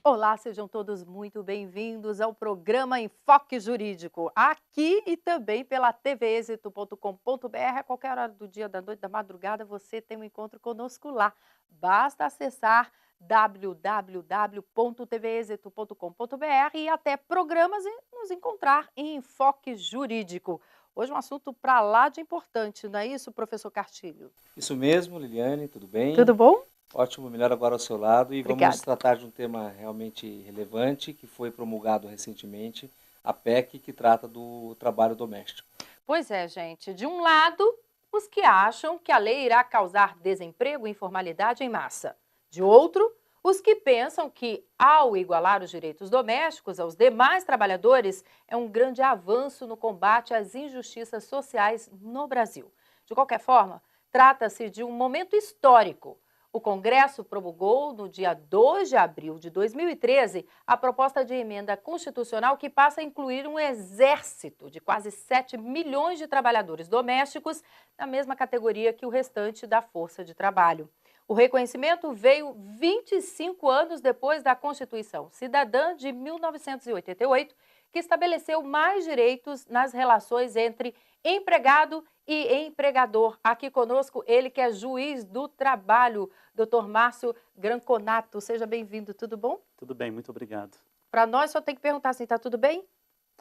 Olá, sejam todos muito bem-vindos ao programa Enfoque Jurídico, aqui e também pela tvexito.com.br. A qualquer hora do dia, da noite, da madrugada, você tem um encontro conosco lá. Basta acessar www.tvexito.com.br e até programas e nos encontrar em Enfoque Jurídico. Hoje um assunto para lá de importante, não é isso, professor Castilho? Isso mesmo, Liliane, tudo bem? Tudo bom? Ótimo, melhor agora ao seu lado. E vamos Obrigada. tratar de um tema realmente relevante, que foi promulgado recentemente, a PEC, que trata do trabalho doméstico. Pois é, gente. De um lado, os que acham que a lei irá causar desemprego e informalidade em massa. De outro, os que pensam que, ao igualar os direitos domésticos aos demais trabalhadores, é um grande avanço no combate às injustiças sociais no Brasil. De qualquer forma, trata-se de um momento histórico. O Congresso promulgou, no dia 2 de abril de 2013, a proposta de emenda constitucional que passa a incluir um exército de quase 7 milhões de trabalhadores domésticos na mesma categoria que o restante da força de trabalho. O reconhecimento veio 25 anos depois da Constituição Cidadã de 1988, que estabeleceu mais direitos nas relações entre empregado e empregador. Aqui conosco ele que é juiz do trabalho, Dr. Márcio Granconato. Seja bem-vindo, tudo bom? Tudo bem, muito obrigado. Para nós só tem que perguntar assim, tá tudo bem?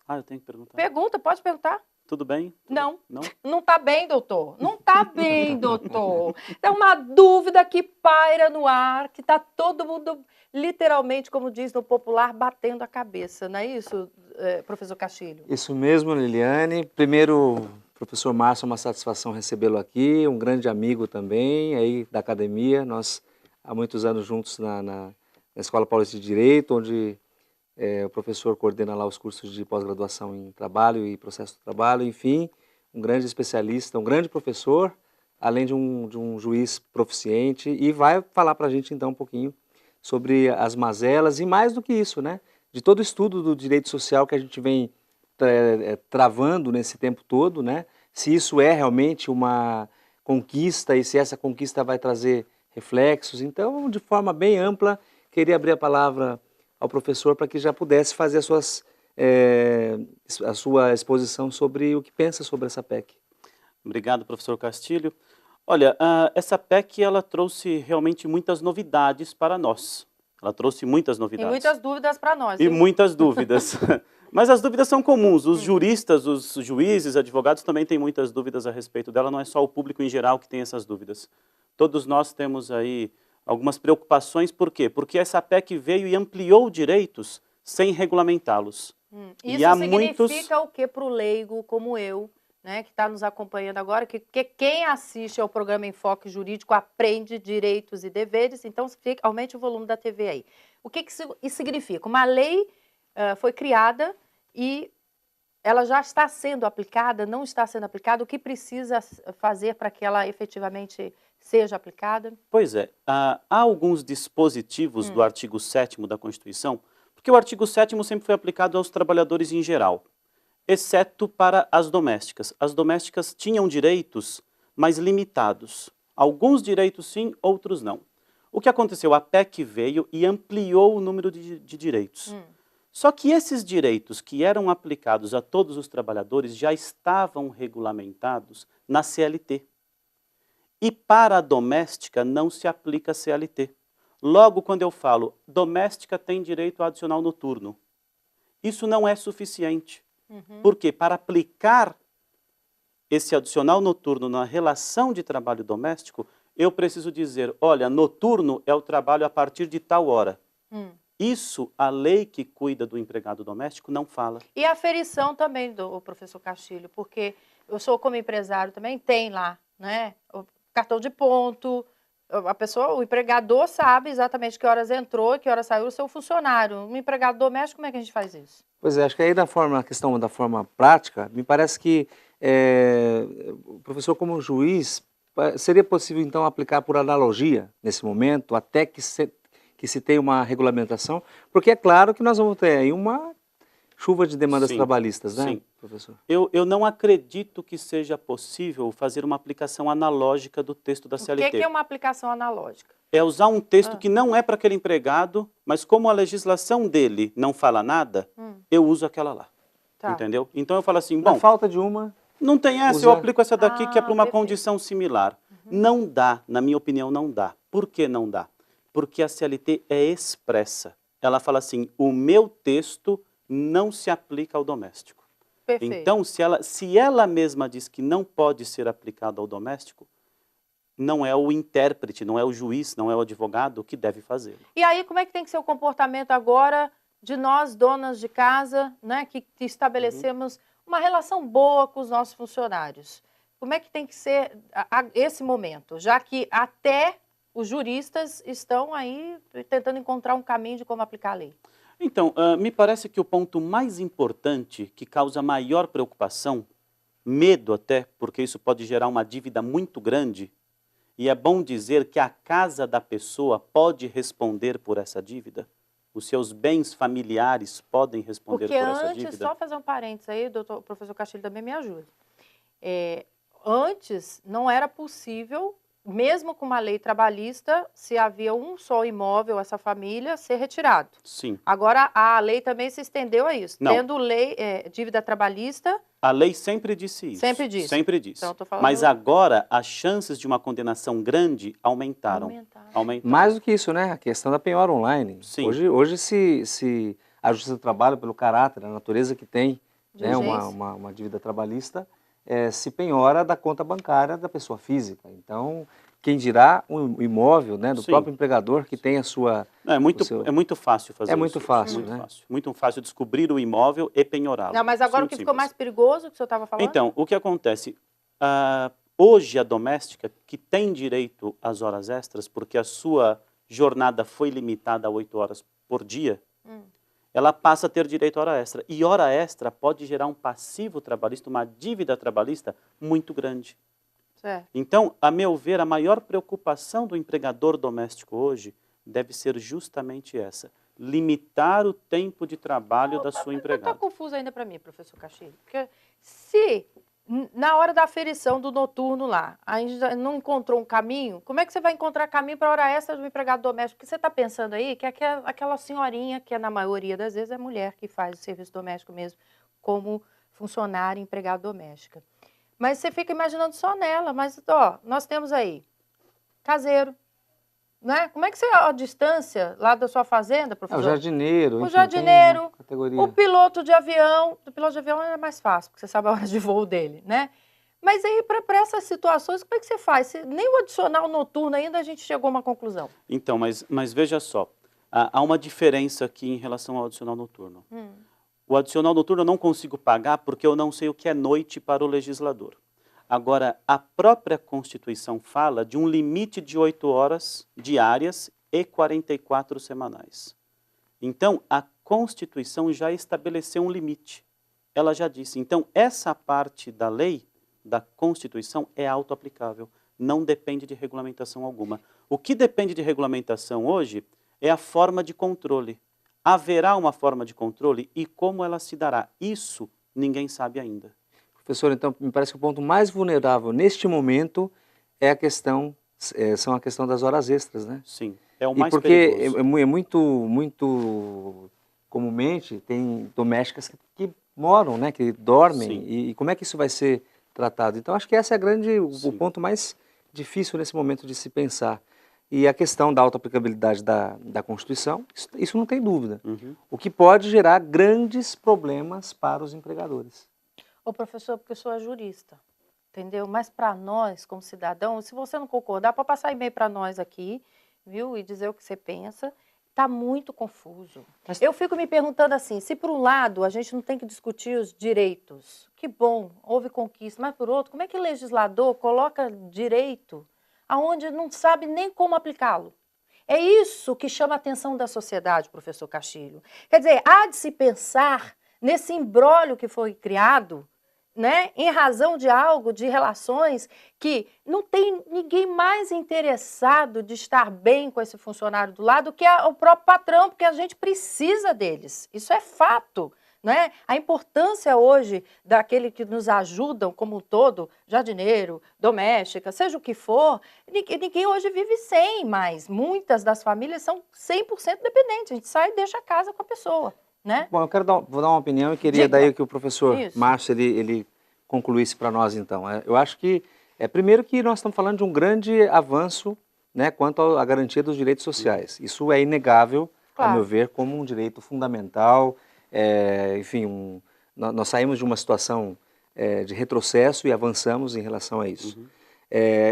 Ah, eu tenho que perguntar. Pergunta, pode perguntar. Tudo bem? Não. Não? Não tá bem, doutor. Não tá bem, doutor. É uma dúvida que paira no ar, que tá todo mundo, literalmente, como diz no popular, batendo a cabeça. Não é isso, professor Castilho? Isso mesmo, Liliane. Primeiro, professor Márcio, é uma satisfação recebê-lo aqui, um grande amigo também aí da academia. Nós, há muitos anos juntos na Escola Paulista de Direito, onde o professor coordena lá os cursos de pós-graduação em trabalho e processo do trabalho, enfim, um grande especialista, um grande professor, além de um juiz proficiente, e vai falar para a gente então um pouquinho sobre as mazelas e mais do que isso, né? De todo o estudo do direito social que a gente vem travando nesse tempo todo, né? Se isso é realmente uma conquista e se essa conquista vai trazer reflexos. Então, de forma bem ampla, queria abrir a palavra ao professor para que já pudesse fazer a sua exposição sobre o que pensa sobre essa PEC. Obrigado, professor Castilho. Olha, essa PEC ela trouxe realmente muitas novidades para nós. Ela trouxe muitas novidades. E muitas dúvidas para nós. E muitas dúvidas. Mas as dúvidas são comuns. Os juristas, os juízes, advogados também têm muitas dúvidas a respeito dela. Não é só o público em geral que tem essas dúvidas. Todos nós temos aí algumas preocupações. Por quê? Porque essa PEC veio e ampliou direitos sem regulamentá-los. Isso significa o que para o leigo como eu, né, que está nos acompanhando agora, que quem assiste ao programa Enfoque Jurídico aprende direitos e deveres, então aumente o volume da TV aí. O que isso significa? Uma lei foi criada e ela já está sendo aplicada, não está sendo aplicada, o que precisa fazer para que ela efetivamente seja aplicada? Pois é, há alguns dispositivos do artigo 7º da Constituição, porque o artigo 7º sempre foi aplicado aos trabalhadores em geral, exceto para as domésticas. As domésticas tinham direitos, mas limitados. Alguns direitos sim, outros não. O que aconteceu? A PEC veio e ampliou o número de direitos. Só que esses direitos que eram aplicados a todos os trabalhadores já estavam regulamentados na CLT. E para a doméstica não se aplica a CLT. Logo, quando eu falo doméstica tem direito a adicional noturno, isso não é suficiente. Porque para aplicar esse adicional noturno na relação de trabalho doméstico, eu preciso dizer, olha, noturno é o trabalho a partir de tal hora. Isso, a lei que cuida do empregado doméstico não fala. E a aferição também, do professor Castilho, porque eu sou como empresário também, tem lá, né, o cartão de ponto, a pessoa, o empregador sabe exatamente que horas entrou, que horas saiu o seu funcionário. Um empregado doméstico, como é que a gente faz isso? Pois é, acho que aí a questão da forma prática, me parece que o professor como juiz, seria possível então aplicar por analogia nesse momento, até que se tenha uma regulamentação, porque é claro que nós vamos ter aí chuva de demandas Sim, trabalhistas, né, sim. professor? Eu não acredito que seja possível fazer uma aplicação analógica do texto da O CLT. que é uma aplicação analógica? É usar um texto que não é para aquele empregado, mas como a legislação dele não fala nada, eu uso aquela lá. Tá. Entendeu? Então eu falo assim, Na bom, falta de uma, não tem essa, eu usa... aplico essa daqui que é para uma perfeito. condição similar. Não dá, na minha opinião, não dá. Por que não dá? Porque a CLT é expressa. Ela fala assim, o meu texto não se aplica ao doméstico. Perfeito. Então, se ela mesma diz que não pode ser aplicado ao doméstico, não é o intérprete, não é o juiz, não é o advogado que deve fazê-lo. E aí, como é que tem que ser o comportamento agora de nós, donas de casa, né, que estabelecemos uma relação boa com os nossos funcionários? Como é que tem que ser esse momento? Já que até os juristas estão aí tentando encontrar um caminho de como aplicar a lei. Então, me parece que o ponto mais importante, que causa maior preocupação, medo até, porque isso pode gerar uma dívida muito grande, e é bom dizer que a casa da pessoa pode responder por essa dívida. Os seus bens familiares podem responder Porque por essa antes, dívida. só fazer um parênteses aí, o professor Castilho também me ajuda. Antes não era possível, mesmo com uma lei trabalhista, se havia um só imóvel, essa família, ser retirado. Sim. Agora a lei também se estendeu a isso. Não. Tendo lei, dívida trabalhista... A lei sempre disse isso. Sempre disse. Sempre disse. Então, eu tô falando... Mas agora, as chances de uma condenação grande aumentaram. Mais do que isso, né? A questão da penhora online. Sim. Hoje se a Justiça do Trabalho, pelo caráter, a natureza que tem, né, uma dívida trabalhista, se penhora da conta bancária da pessoa física. Então, quem dirá um imóvel, né, do Sim. próprio empregador que tem a sua... É muito fácil fazer isso. É muito fácil, muito né? fácil. Muito fácil descobrir o imóvel e penhorá-lo. Não, mas agora Muito o que ficou simples. mais perigoso, que o senhor estava falando? Então, o que acontece? Hoje a doméstica, que tem direito às horas extras, porque a sua jornada foi limitada a 8 horas por dia, ela passa a ter direito à hora extra. E hora extra pode gerar um passivo trabalhista, uma dívida trabalhista muito grande. Certo. Então, a meu ver, a maior preocupação do empregador doméstico hoje deve ser justamente essa: limitar o tempo de trabalho da sua empregada. Está confuso ainda para mim, professor Castilho. Porque se na hora da aferição do noturno lá, a gente não encontrou um caminho, como é que você vai encontrar caminho para a hora extra do empregado doméstico? Porque você está pensando aí que aquela senhorinha, que na maioria das vezes é mulher que faz o serviço doméstico mesmo, como funcionária e empregada doméstica. Mas você fica imaginando só nela, mas ó, nós temos aí caseiro, né? Como é que você, a distância lá da sua fazenda, professor? O jardineiro. O enfim, jardineiro, tem uma categoria. o piloto de avião. O piloto de avião é mais fácil, porque você sabe a hora de voo dele, né? Mas aí, para essas situações, como é que você faz? Nem o adicional noturno ainda a gente chegou a uma conclusão. Então, mas veja só, há uma diferença aqui em relação ao adicional noturno. O adicional noturno eu não consigo pagar porque eu não sei o que é noite para o legislador. Agora, a própria Constituição fala de um limite de 8 horas diárias e 44 semanais. Então, a Constituição já estabeleceu um limite. Ela já disse. Então, essa parte da lei, da Constituição, é auto-aplicável. Não depende de regulamentação alguma. O que depende de regulamentação hoje é a forma de controle. Haverá uma forma de controle e como ela se dará? Isso ninguém sabe ainda. Professor, então, me parece que o ponto mais vulnerável neste momento é a questão, são a questão das horas extras, né? Sim, é o mais porque perigoso. muito comumente tem domésticas que moram, né, que dormem, e como é que isso vai ser tratado? Então, acho que esse é o ponto mais difícil nesse momento de se pensar. E a questão da auto-aplicabilidade da Constituição, isso não tem dúvida. O que pode gerar grandes problemas para os empregadores. Ô, professor, porque eu sou a jurista, entendeu? Mas para nós, como cidadão, se você não concordar, pode passar e-mail para nós aqui, viu? E dizer o que você pensa. Está muito confuso. Eu fico me perguntando assim, se por um lado a gente não tem que discutir os direitos, que bom, houve conquista, mas por outro, como é que o legislador coloca direito aonde não sabe nem como aplicá-lo? É isso que chama a atenção da sociedade, professor Castilho. Quer dizer, há de se pensar nesse imbróglio que foi criado, né, em razão de algo, de relações que não tem ninguém mais interessado de estar bem com esse funcionário do lado que o próprio patrão, porque a gente precisa deles. Isso é fato, né? A importância hoje daquele que nos ajudam como um todo, jardineiro, doméstica, seja o que for, ninguém hoje vive sem, mas muitas das famílias são 100% dependentes. A gente sai e deixa a casa com a pessoa, né? Bom, eu quero vou dar uma opinião e queria Diga. daí que o professor Isso. Márcio ele concluísse para nós então. Eu acho que primeiro que nós estamos falando de um grande avanço, né, quanto à garantia dos direitos sociais. Isso é inegável, Claro. a meu ver, como um direito fundamental. Enfim, nós saímos de uma situação de retrocesso e avançamos em relação a isso.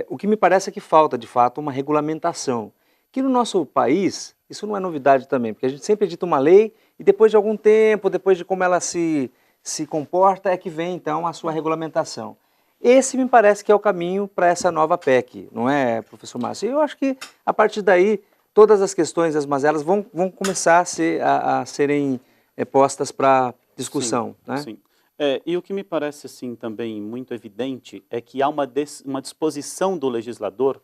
O que me parece é que falta, de fato, uma regulamentação. Que no nosso país, isso não é novidade também, porque a gente sempre edita uma lei e depois de algum tempo, depois de como ela se comporta, é que vem, então, a sua regulamentação. Esse me parece que é o caminho para essa nova PEC, não é, professor Márcio? Eu acho que, a partir daí, todas as questões, as mazelas, vão começar a serem postas para discussão. Sim, né? sim. E o que me parece assim, também muito evidente é que há uma disposição do legislador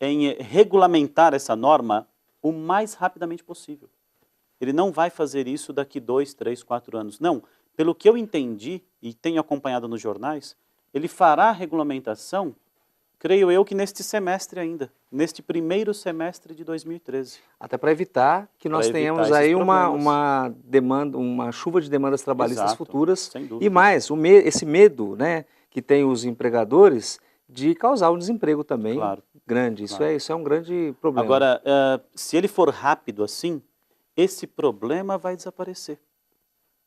em regulamentar essa norma o mais rapidamente possível. Ele não vai fazer isso daqui 2, 3, 4 anos. Não, pelo que eu entendi e tenho acompanhado nos jornais, ele fará a regulamentação, creio eu, que neste semestre ainda, neste primeiro semestre de 2013. Até para evitar que nós tenhamos aí uma demanda, uma chuva de demandas trabalhistas futuras. Sem dúvida. E mais, esse medo, né, que tem os empregadores de causar um desemprego também grande. Isso é um grande problema. Agora, se ele for rápido assim, esse problema vai desaparecer.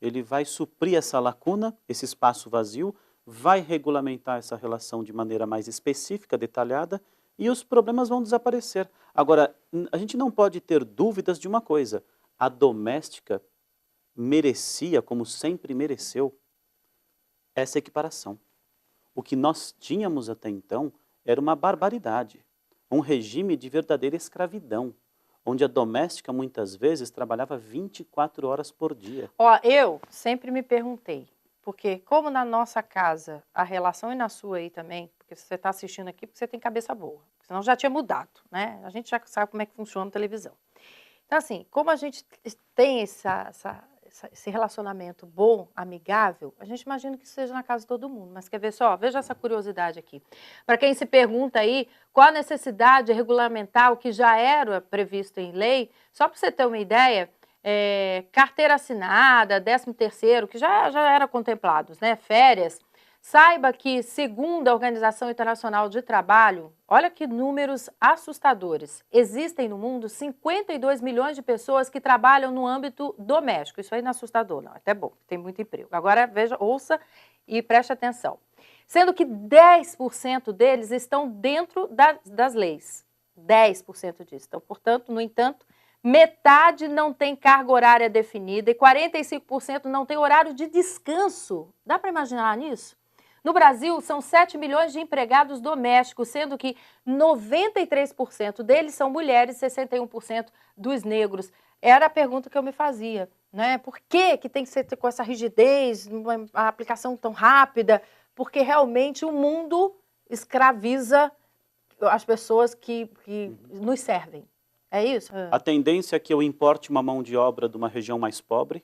Ele vai suprir essa lacuna, esse espaço vazio, vai regulamentar essa relação de maneira mais específica, detalhada, e os problemas vão desaparecer. Agora, a gente não pode ter dúvidas de uma coisa: a doméstica merecia, como sempre mereceu, essa equiparação. O que nós tínhamos até então era uma barbaridade, um regime de verdadeira escravidão, onde a doméstica muitas vezes trabalhava 24 horas por dia. Eu sempre me perguntei, porque como na nossa casa, a relação e na sua aí também, porque você está assistindo aqui porque você tem cabeça boa, senão já tinha mudado, né? A gente já sabe como é que funciona a televisão. Então assim, como a gente tem esse relacionamento bom, amigável, a gente imagina que isso seja na casa de todo mundo. Mas quer ver só? Veja essa curiosidade aqui. Para quem se pergunta aí qual a necessidade de regulamentar o que já era previsto em lei, só para você ter uma ideia, carteira assinada, 13º, que já eram contemplados, né? Férias. Saiba que, segundo a Organização Internacional de Trabalho, olha que números assustadores, existem no mundo 52 milhões de pessoas que trabalham no âmbito doméstico. Isso aí não é assustador, não, é até bom, tem muito emprego. Agora, veja, ouça e preste atenção. Sendo que 10% deles estão dentro das leis. 10% disso. Então, portanto, no entanto, metade não tem carga horária definida e 45% não tem horário de descanso. Dá para imaginar nisso? No Brasil, são 7 milhões de empregados domésticos, sendo que 93% deles são mulheres, 61% dos negros. Era a pergunta que eu me fazia, né? Por que tem que ser com essa rigidez, uma aplicação tão rápida? Porque realmente o mundo escraviza as pessoas que nos servem. É isso? A tendência é que eu importe uma mão de obra de uma região mais pobre,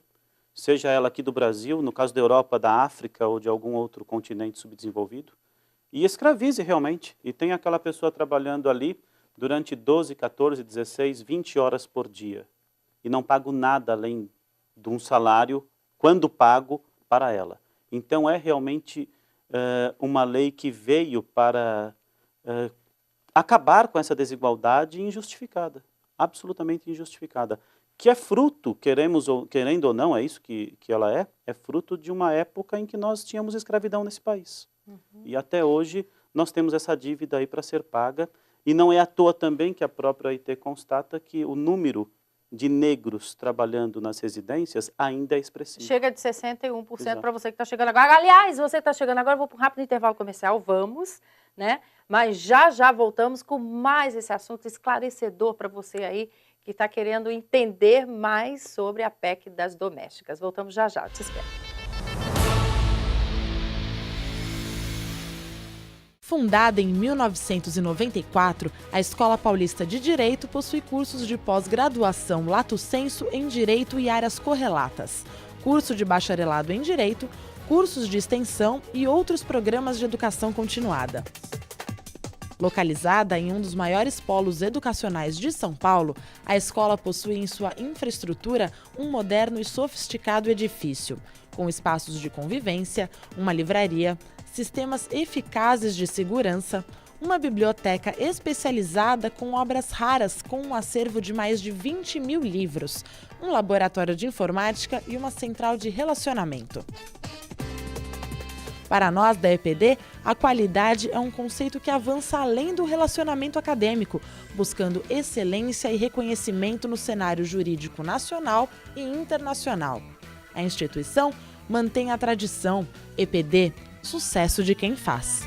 seja ela aqui do Brasil, no caso da Europa, da África ou de algum outro continente subdesenvolvido, e escravize realmente. E tem aquela pessoa trabalhando ali durante 12, 14, 16, 20 horas por dia. E não pago nada além de um salário, quando pago, para ela. Então é realmente uma lei que veio para acabar com essa desigualdade injustificada. Absolutamente injustificada. Que é fruto, querendo ou não, é isso que ela é fruto de uma época em que nós tínhamos escravidão nesse país. E até hoje nós temos essa dívida aí para ser paga, e não é à toa também que a própria OIT constata que o número de negros trabalhando nas residências ainda é expressivo. Chega de 61% para você que está chegando agora. Aliás, você está chegando agora, vou para um rápido intervalo comercial, vamos, né? Mas já voltamos com mais esse assunto esclarecedor para você aí, que está querendo entender mais sobre a PEC das domésticas. Voltamos já, te espero. Fundada em 1994, a Escola Paulista de Direito possui cursos de pós-graduação lato sensu em Direito e áreas correlatas. curso de bacharelado em Direito, cursos de extensão e outros programas de educação continuada. Localizada em um dos maiores polos educacionais de São Paulo, a escola possui em sua infraestrutura um moderno e sofisticado edifício, com espaços de convivência, uma livraria, sistemas eficazes de segurança, uma biblioteca especializada com obras raras com um acervo de mais de 20 mil livros, um laboratório de informática e uma central de relacionamento. Para nós da EPD, a qualidade é um conceito que avança além do relacionamento acadêmico, buscando excelência e reconhecimento no cenário jurídico nacional e internacional. A instituição mantém a tradição. EPD, sucesso de quem faz.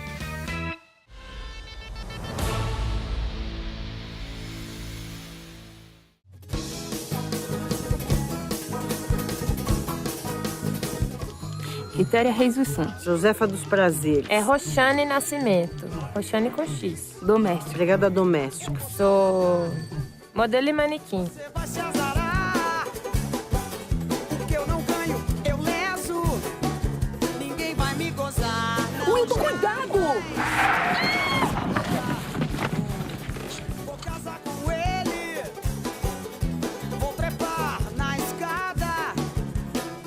Quitéria Reis dos Santos. Josefa dos Prazeres. É Roxane Nascimento. Roxane com X. Doméstica. Empregada doméstica. Sou modelo e manequim. Você vai se azarar, porque eu não ganho, eu leso. Ninguém vai me gozar. Muito cuidado! Vou casar com ele. Vou trepar na escada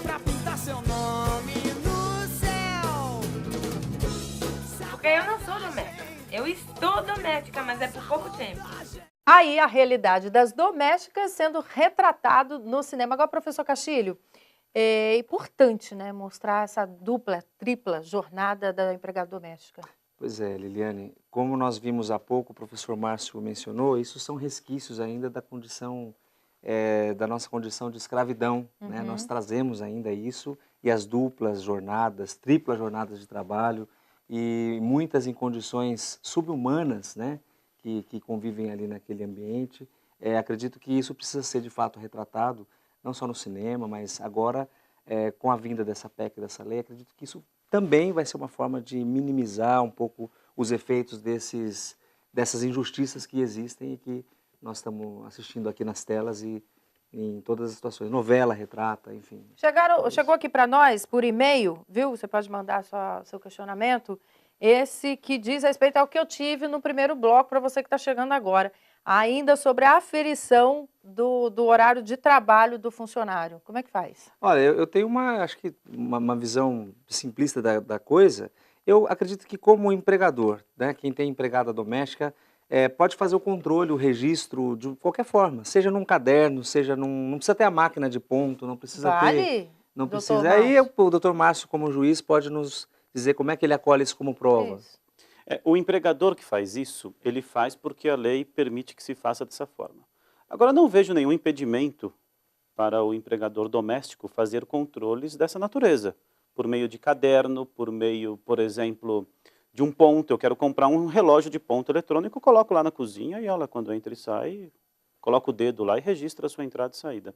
pra pintar seu nome no céu. Porque eu não sou doméstica. Eu estou doméstica, mas é por pouco tempo. Aí a realidade das domésticas sendo retratado no cinema. Agora, professor Castilho, é importante, né, mostrar essa dupla, tripla jornada da empregada doméstica. Pois é, Liliane, como nós vimos há pouco, o professor Márcio mencionou, isso são resquícios ainda da condição, da nossa condição de escravidão, né? Nós trazemos ainda isso, e as duplas jornadas, triplas jornadas de trabalho, e muitas em condições subhumanas, né, que convivem ali naquele ambiente. Acredito que isso precisa ser de fato retratado, não só no cinema, mas agora, com a vinda dessa PEC, dessa lei, acredito que isso também vai ser uma forma de minimizar um pouco os efeitos dessas injustiças que existem e que nós estamos assistindo aqui nas telas e em todas as situações. Novela retrata, enfim. Chegou aqui para nós por e-mail, viu? Você pode mandar seu questionamento. Esse que diz respeito ao que eu tive no primeiro bloco, para você que está chegando agora. Ainda sobre a aferição do horário de trabalho do funcionário. Como é que faz? Olha, eu tenho acho que uma visão simplista da coisa. Eu acredito que como empregador, né, quem tem empregada doméstica, pode fazer o controle, o registro de qualquer forma, seja num caderno, seja não precisa ter a máquina de ponto, não precisa ter... Não precisa. Aí o doutor Márcio, como juiz, pode nos dizer como é que ele acolhe isso como prova. Isso. O empregador que faz isso, ele faz porque a lei permite que se faça dessa forma. Agora, não vejo nenhum impedimento para o empregador doméstico fazer controles dessa natureza, por meio de caderno, por meio, por exemplo, de um ponto. Eu quero comprar um relógio de ponto eletrônico, coloco lá na cozinha e ela, quando entra e sai, coloca o dedo lá e registra a sua entrada e saída.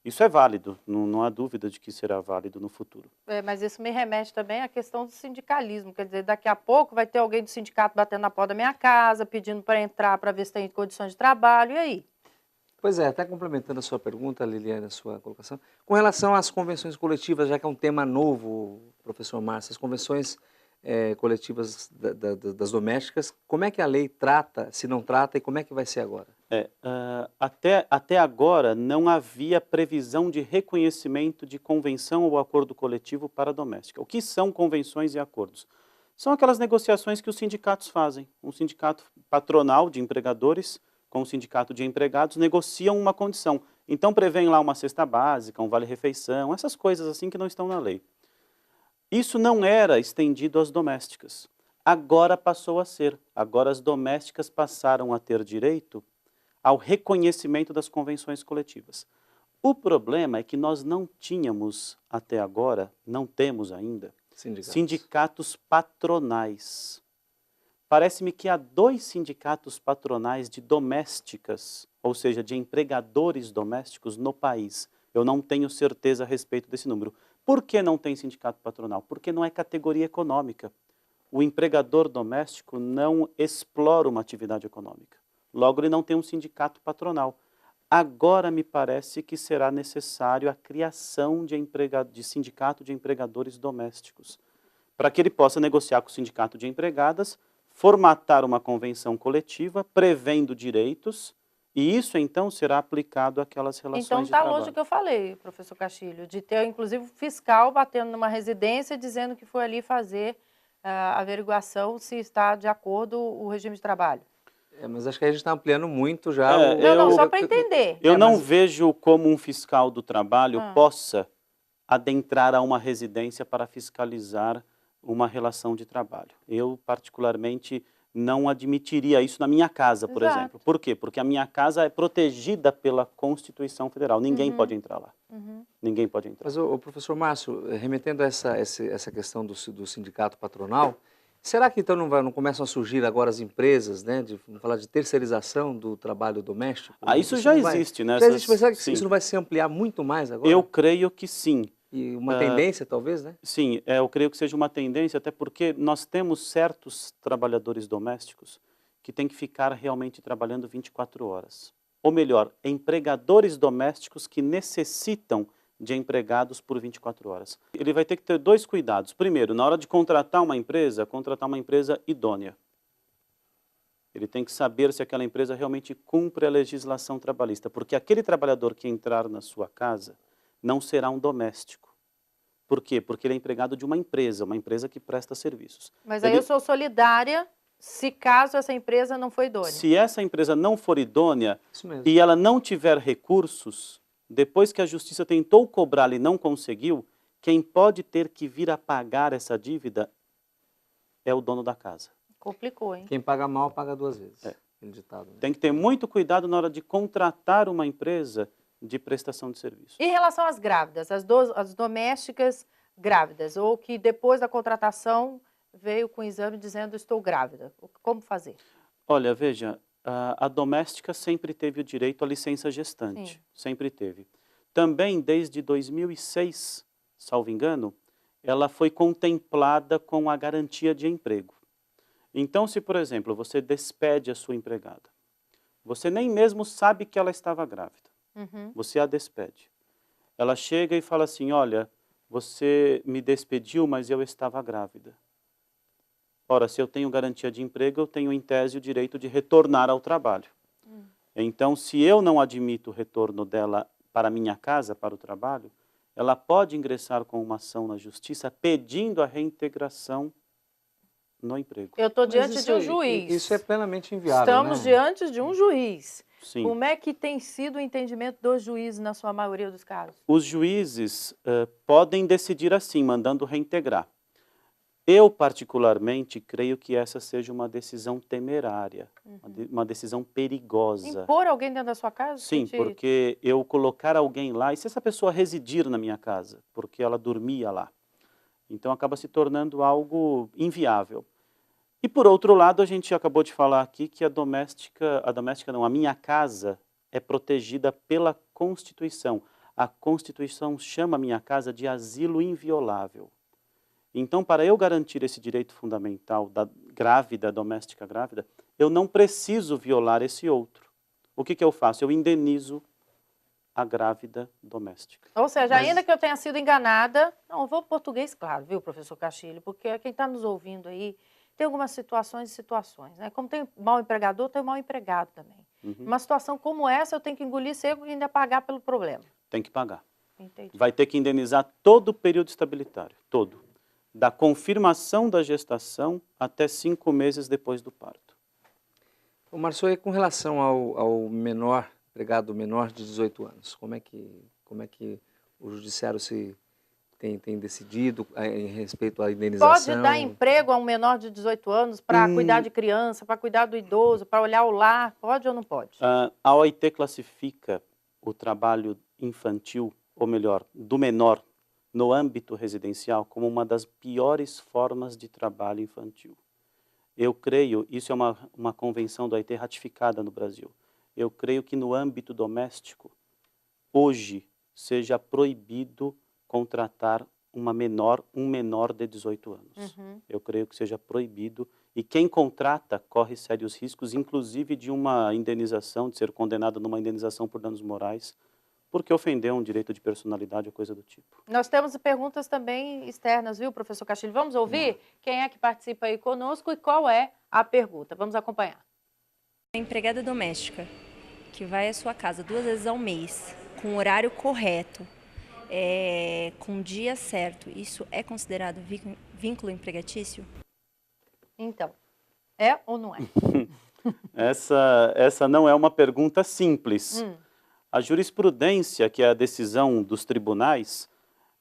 Isso é válido, não há dúvida de que será válido no futuro. Mas isso me remete também à questão do sindicalismo. Quer dizer, daqui a pouco vai ter alguém do sindicato batendo na porta da minha casa, pedindo para entrar, para ver se tem condições de trabalho, e aí? Pois é, até complementando a sua pergunta, Liliane, a sua colocação, com relação às convenções coletivas, já que é um tema novo, professor Márcio, as convenções coletivas das domésticas, como é que a lei trata, se não trata, e como é que vai ser agora? Até agora não havia previsão de reconhecimento de convenção ou acordo coletivo para a doméstica. O que são convenções e acordos? São aquelas negociações que os sindicatos fazem. Um sindicato patronal de empregadores com o sindicato de empregados negociam uma condição. Então prevêem lá uma cesta básica, um vale-refeição, essas coisas assim que não estão na lei. Isso não era estendido às domésticas. Agora passou a ser. Agora as domésticas passaram a ter direito ao reconhecimento das convenções coletivas. O problema é que nós não tínhamos até agora, não temos ainda, sindicatos patronais. Parece-me que há 2 sindicatos patronais de domésticas, ou seja, de empregadores domésticos no país. Eu não tenho certeza a respeito desse número. Por que não tem sindicato patronal? Porque não é categoria econômica. O empregador doméstico não explora uma atividade econômica. Logo, ele não tem um sindicato patronal. Agora me parece que será necessário a criação de sindicato de empregadores domésticos, para que ele possa negociar com o sindicato de empregadas, formatar uma convenção coletiva, prevendo direitos, e isso então será aplicado àquelas relações Então de está trabalho. longe do que eu falei, professor Castilho, de ter inclusive um fiscal batendo numa residência dizendo que foi ali fazer a averiguação se está de acordo o regime de trabalho. Mas acho que a gente está ampliando muito já. Não, só para entender. Eu não vejo como um fiscal do trabalho Ah. possa adentrar a uma residência para fiscalizar uma relação de trabalho. Eu, particularmente, não admitiria isso na minha casa, por Exato. exemplo. Por quê? Porque a minha casa é protegida pela Constituição Federal. Ninguém pode entrar lá. Ninguém pode entrar. Mas, o professor Márcio, remetendo a essa questão do sindicato patronal, será que então não começam a surgir agora as empresas, né, vamos falar de terceirização do trabalho doméstico? Isso já não vai- existe, né? Já existe, mas será que Sim. isso não vai se ampliar muito mais agora? Eu creio que sim. E uma tendência, talvez, né? Sim, eu creio que seja uma tendência, até porque nós temos certos trabalhadores domésticos que têm que ficar realmente trabalhando 24 horas. Ou melhor, empregadores domésticos que necessitam de empregados por 24 horas. Ele vai ter que ter dois cuidados. Primeiro, na hora de contratar uma empresa idônea. Ele tem que saber se aquela empresa realmente cumpre a legislação trabalhista, porque aquele trabalhador que entrar na sua casa não será um doméstico. Por quê? Porque ele é empregado de uma empresa que presta serviços. Mas aí eu sou solidária se caso essa empresa não for idônea. Se essa empresa não for idônea Isso mesmo. e ela não tiver recursos, depois que a justiça tentou cobrá-la e não conseguiu, quem pode ter que vir a pagar essa dívida é o dono da casa. Complicou, hein? Quem paga mal, paga duas vezes. Aquele ditado, né? Tem que ter muito cuidado na hora de contratar uma empresa de prestação de serviço. Em relação às grávidas, as domésticas grávidas, ou que depois da contratação veio com o exame dizendo estou grávida, como fazer? Olha, veja, a doméstica sempre teve o direito à licença gestante, Sim. sempre teve. Também desde 2006, salvo engano, ela foi contemplada com a garantia de emprego. Então, se, por exemplo, você despede a sua empregada, você nem mesmo sabe que ela estava grávida. Você a despede. Ela chega e fala assim, olha, você me despediu, mas eu estava grávida. Ora, se eu tenho garantia de emprego, eu tenho em tese o direito de retornar ao trabalho. Então, se eu não admito o retorno dela para a minha casa, para o trabalho, ela pode ingressar com uma ação na justiça pedindo a reintegração no emprego. Eu estou Mas diante de um juiz. Isso é plenamente inviável, Estamos né? diante de um juiz. Sim. Como é que tem sido o entendimento dos juízes na sua maioria dos casos? Os juízes podem decidir assim, mandando reintegrar. Eu, particularmente, creio que essa seja uma decisão temerária, uma decisão perigosa. Impor alguém dentro da sua casa? Sim, porque eu colocar alguém lá, e se essa pessoa residir na minha casa, porque ela dormia lá, então acaba se tornando algo inviável. E por outro lado, a gente acabou de falar aqui que a minha casa é protegida pela Constituição. A Constituição chama a minha casa de asilo inviolável. Então, para eu garantir esse direito fundamental da grávida, doméstica grávida, eu não preciso violar esse outro. O que eu faço? Eu indenizo a grávida doméstica. Ou seja, ainda que eu tenha sido enganada, não, eu vou português, claro, viu, professor Castilho, porque quem está nos ouvindo aí, tem algumas situações e situações, né? Como tem mau empregador, tem mau empregado também. Uma situação como essa, eu tenho que engolir seco e ainda pagar pelo problema. Tem que pagar. Entendi. Vai ter que indenizar todo o período estabilitário, todo. Da confirmação da gestação até 5 meses depois do parto. Ô, Márcio, e com relação ao menor, empregado menor de 18 anos, como é que o judiciário tem decidido em respeito à indenização? Pode dar emprego a um menor de 18 anos para cuidar de criança, para cuidar do idoso, para olhar o lar? Pode ou não pode? A OIT classifica o trabalho infantil, ou melhor, do menor, no âmbito residencial, como uma das piores formas de trabalho infantil. Eu creio, isso é uma convenção da OIT ratificada no Brasil, eu creio que no âmbito doméstico, hoje, seja proibido contratar um menor de 18 anos. Eu creio que seja proibido e quem contrata corre sérios riscos, inclusive de uma indenização, de ser condenado numa indenização por danos morais, porque ofendeu um direito de personalidade ou coisa do tipo. Nós temos perguntas também externas, viu, professor Castilho? Vamos ouvir quem é que participa aí conosco e qual é a pergunta. Vamos acompanhar. A empregada doméstica que vai à sua casa 2 vezes ao mês, com o horário correto, com dia certo, isso é considerado vínculo empregatício? Então, é ou não é? Essa não é uma pergunta simples. A jurisprudência, que é a decisão dos tribunais,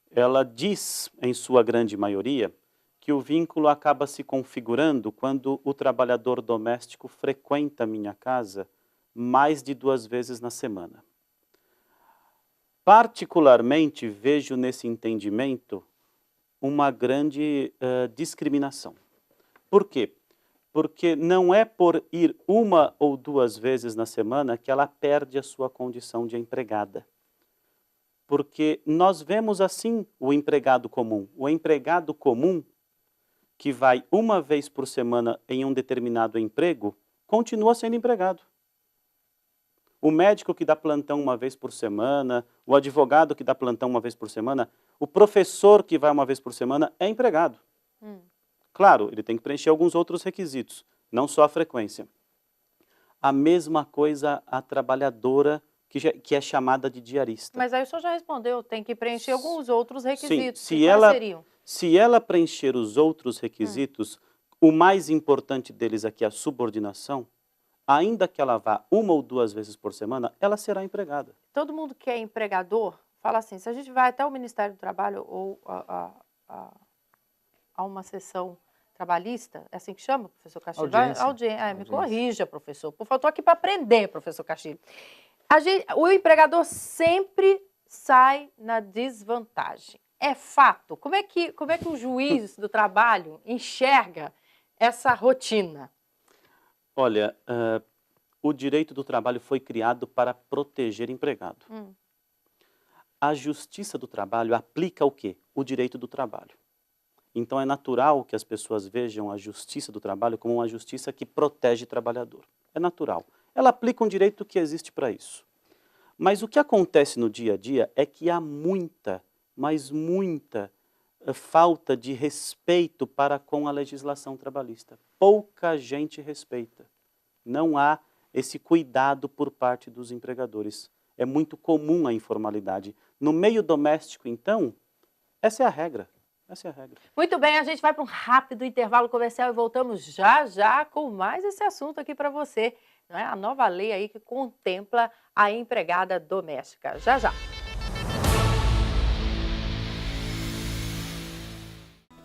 ela diz, em sua grande maioria, que o vínculo acaba se configurando quando o trabalhador doméstico frequenta a minha casa mais de 2 vezes na semana. Particularmente, vejo nesse entendimento uma grande discriminação. Por quê? Porque não é por ir 1 ou 2 vezes na semana que ela perde a sua condição de empregada. Porque nós vemos assim o empregado comum. O empregado comum que vai 1 vez por semana em um determinado emprego, continua sendo empregado. O médico que dá plantão 1 vez por semana, o advogado que dá plantão 1 vez por semana, o professor que vai 1 vez por semana é empregado. Claro, ele tem que preencher alguns outros requisitos, não só a frequência. A mesma coisa a trabalhadora que é chamada de diarista. Mas aí o senhor já respondeu, tem que preencher alguns outros requisitos. Sim, E quais seriam? se ela preencher os outros requisitos, o mais importante deles aqui é a subordinação, ainda que ela vá 1 ou 2 vezes por semana, ela será empregada. Todo mundo que é empregador fala assim, se a gente vai até o Ministério do Trabalho ou a uma sessão trabalhista, é assim que chama, professor Castilho? Audiência. Me corrija, professor. Por favor, estou aqui para aprender, professor Castilho. O empregador sempre sai na desvantagem. É fato. Como é que o juiz do trabalho enxerga essa rotina? Olha, o direito do trabalho foi criado para proteger o empregado. A justiça do trabalho aplica o quê? O direito do trabalho. Então é natural que as pessoas vejam a justiça do trabalho como uma justiça que protege o trabalhador. É natural. Ela aplica um direito que existe para isso. Mas o que acontece no dia a dia é que há muita, mas muita falta de respeito para com a legislação trabalhista. Pouca gente respeita. Não há esse cuidado por parte dos empregadores. É muito comum a informalidade. No meio doméstico, então, essa é a regra. Essa é a regra. Muito bem, a gente vai para um rápido intervalo comercial e voltamos já já com mais esse assunto aqui para você. Não é? A nova lei aí que contempla a empregada doméstica. Já já.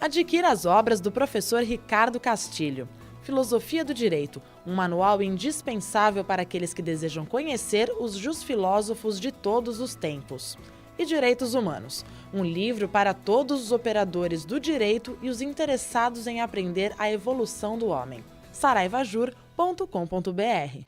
Adquira as obras do professor Ricardo Castilho. Filosofia do Direito, um manual indispensável para aqueles que desejam conhecer os jusfilósofos de todos os tempos. E Direitos Humanos, um livro para todos os operadores do direito e os interessados em aprender a evolução do homem. saraivajur.com.br.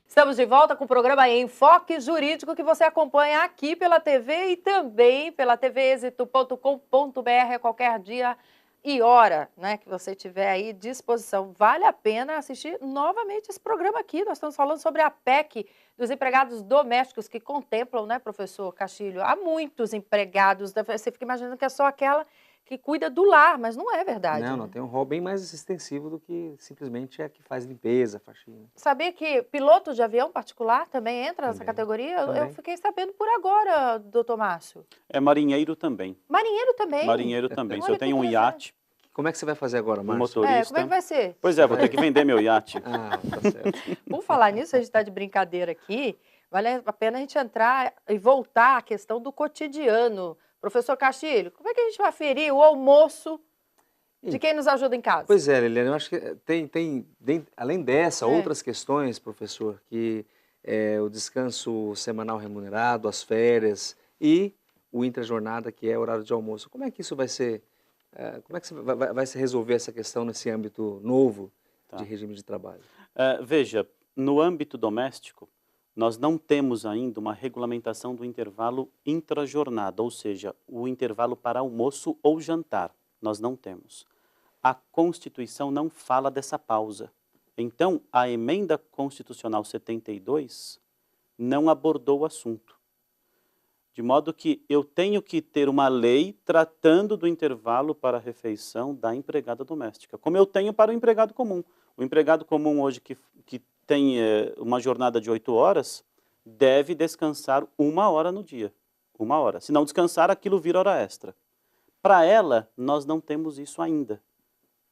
Estamos de volta com o programa Enfoque Jurídico, que você acompanha aqui pela TV e também pela tvexito.com.br a qualquer dia e hora, né, que você tiver aí disposição. Vale a pena assistir novamente esse programa aqui. Nós estamos falando sobre a PEC dos empregados domésticos que contemplam, né, professor Castilho? Há muitos empregados, você fica imaginando que é só aquela que cuida do lar, mas não é verdade. Não, tem um rol bem mais extensivo do que simplesmente a que faz limpeza, faxina. Sabia que piloto de avião particular também entra nessa categoria? Também. Eu fiquei sabendo por agora, doutor Márcio. É marinheiro também. Marinheiro também? Marinheiro também. Se Olha eu tenho que um iate, Como é que você vai fazer agora, um Márcio? motorista... Como é que vai ser? Pois é, vou ter que vender meu iate. Ah, tá certo. Por falar nisso, a gente está de brincadeira aqui, vale a pena a gente entrar e voltar à questão do cotidiano. Professor Castilho, como é que a gente vai aferir o almoço de quem nos ajuda em casa? Pois é, Liliane, eu acho que além dessa, outras questões, professor, que é o descanso semanal remunerado, as férias e o intrajornada, que é o horário de almoço. Como é que isso vai ser, como é que vai se resolver essa questão nesse âmbito novo de regime de trabalho? Veja, no âmbito doméstico, nós não temos ainda uma regulamentação do intervalo intrajornada, ou seja, o intervalo para almoço ou jantar. Nós não temos. A Constituição não fala dessa pausa. Então, a Emenda Constitucional 72 não abordou o assunto. De modo que eu tenho que ter uma lei tratando do intervalo para a refeição da empregada doméstica, como eu tenho para o empregado comum. O empregado comum hoje que tem uma jornada de 8 horas, deve descansar 1 hora no dia. 1 hora. Se não descansar, aquilo vira hora extra. Para ela, nós não temos isso ainda.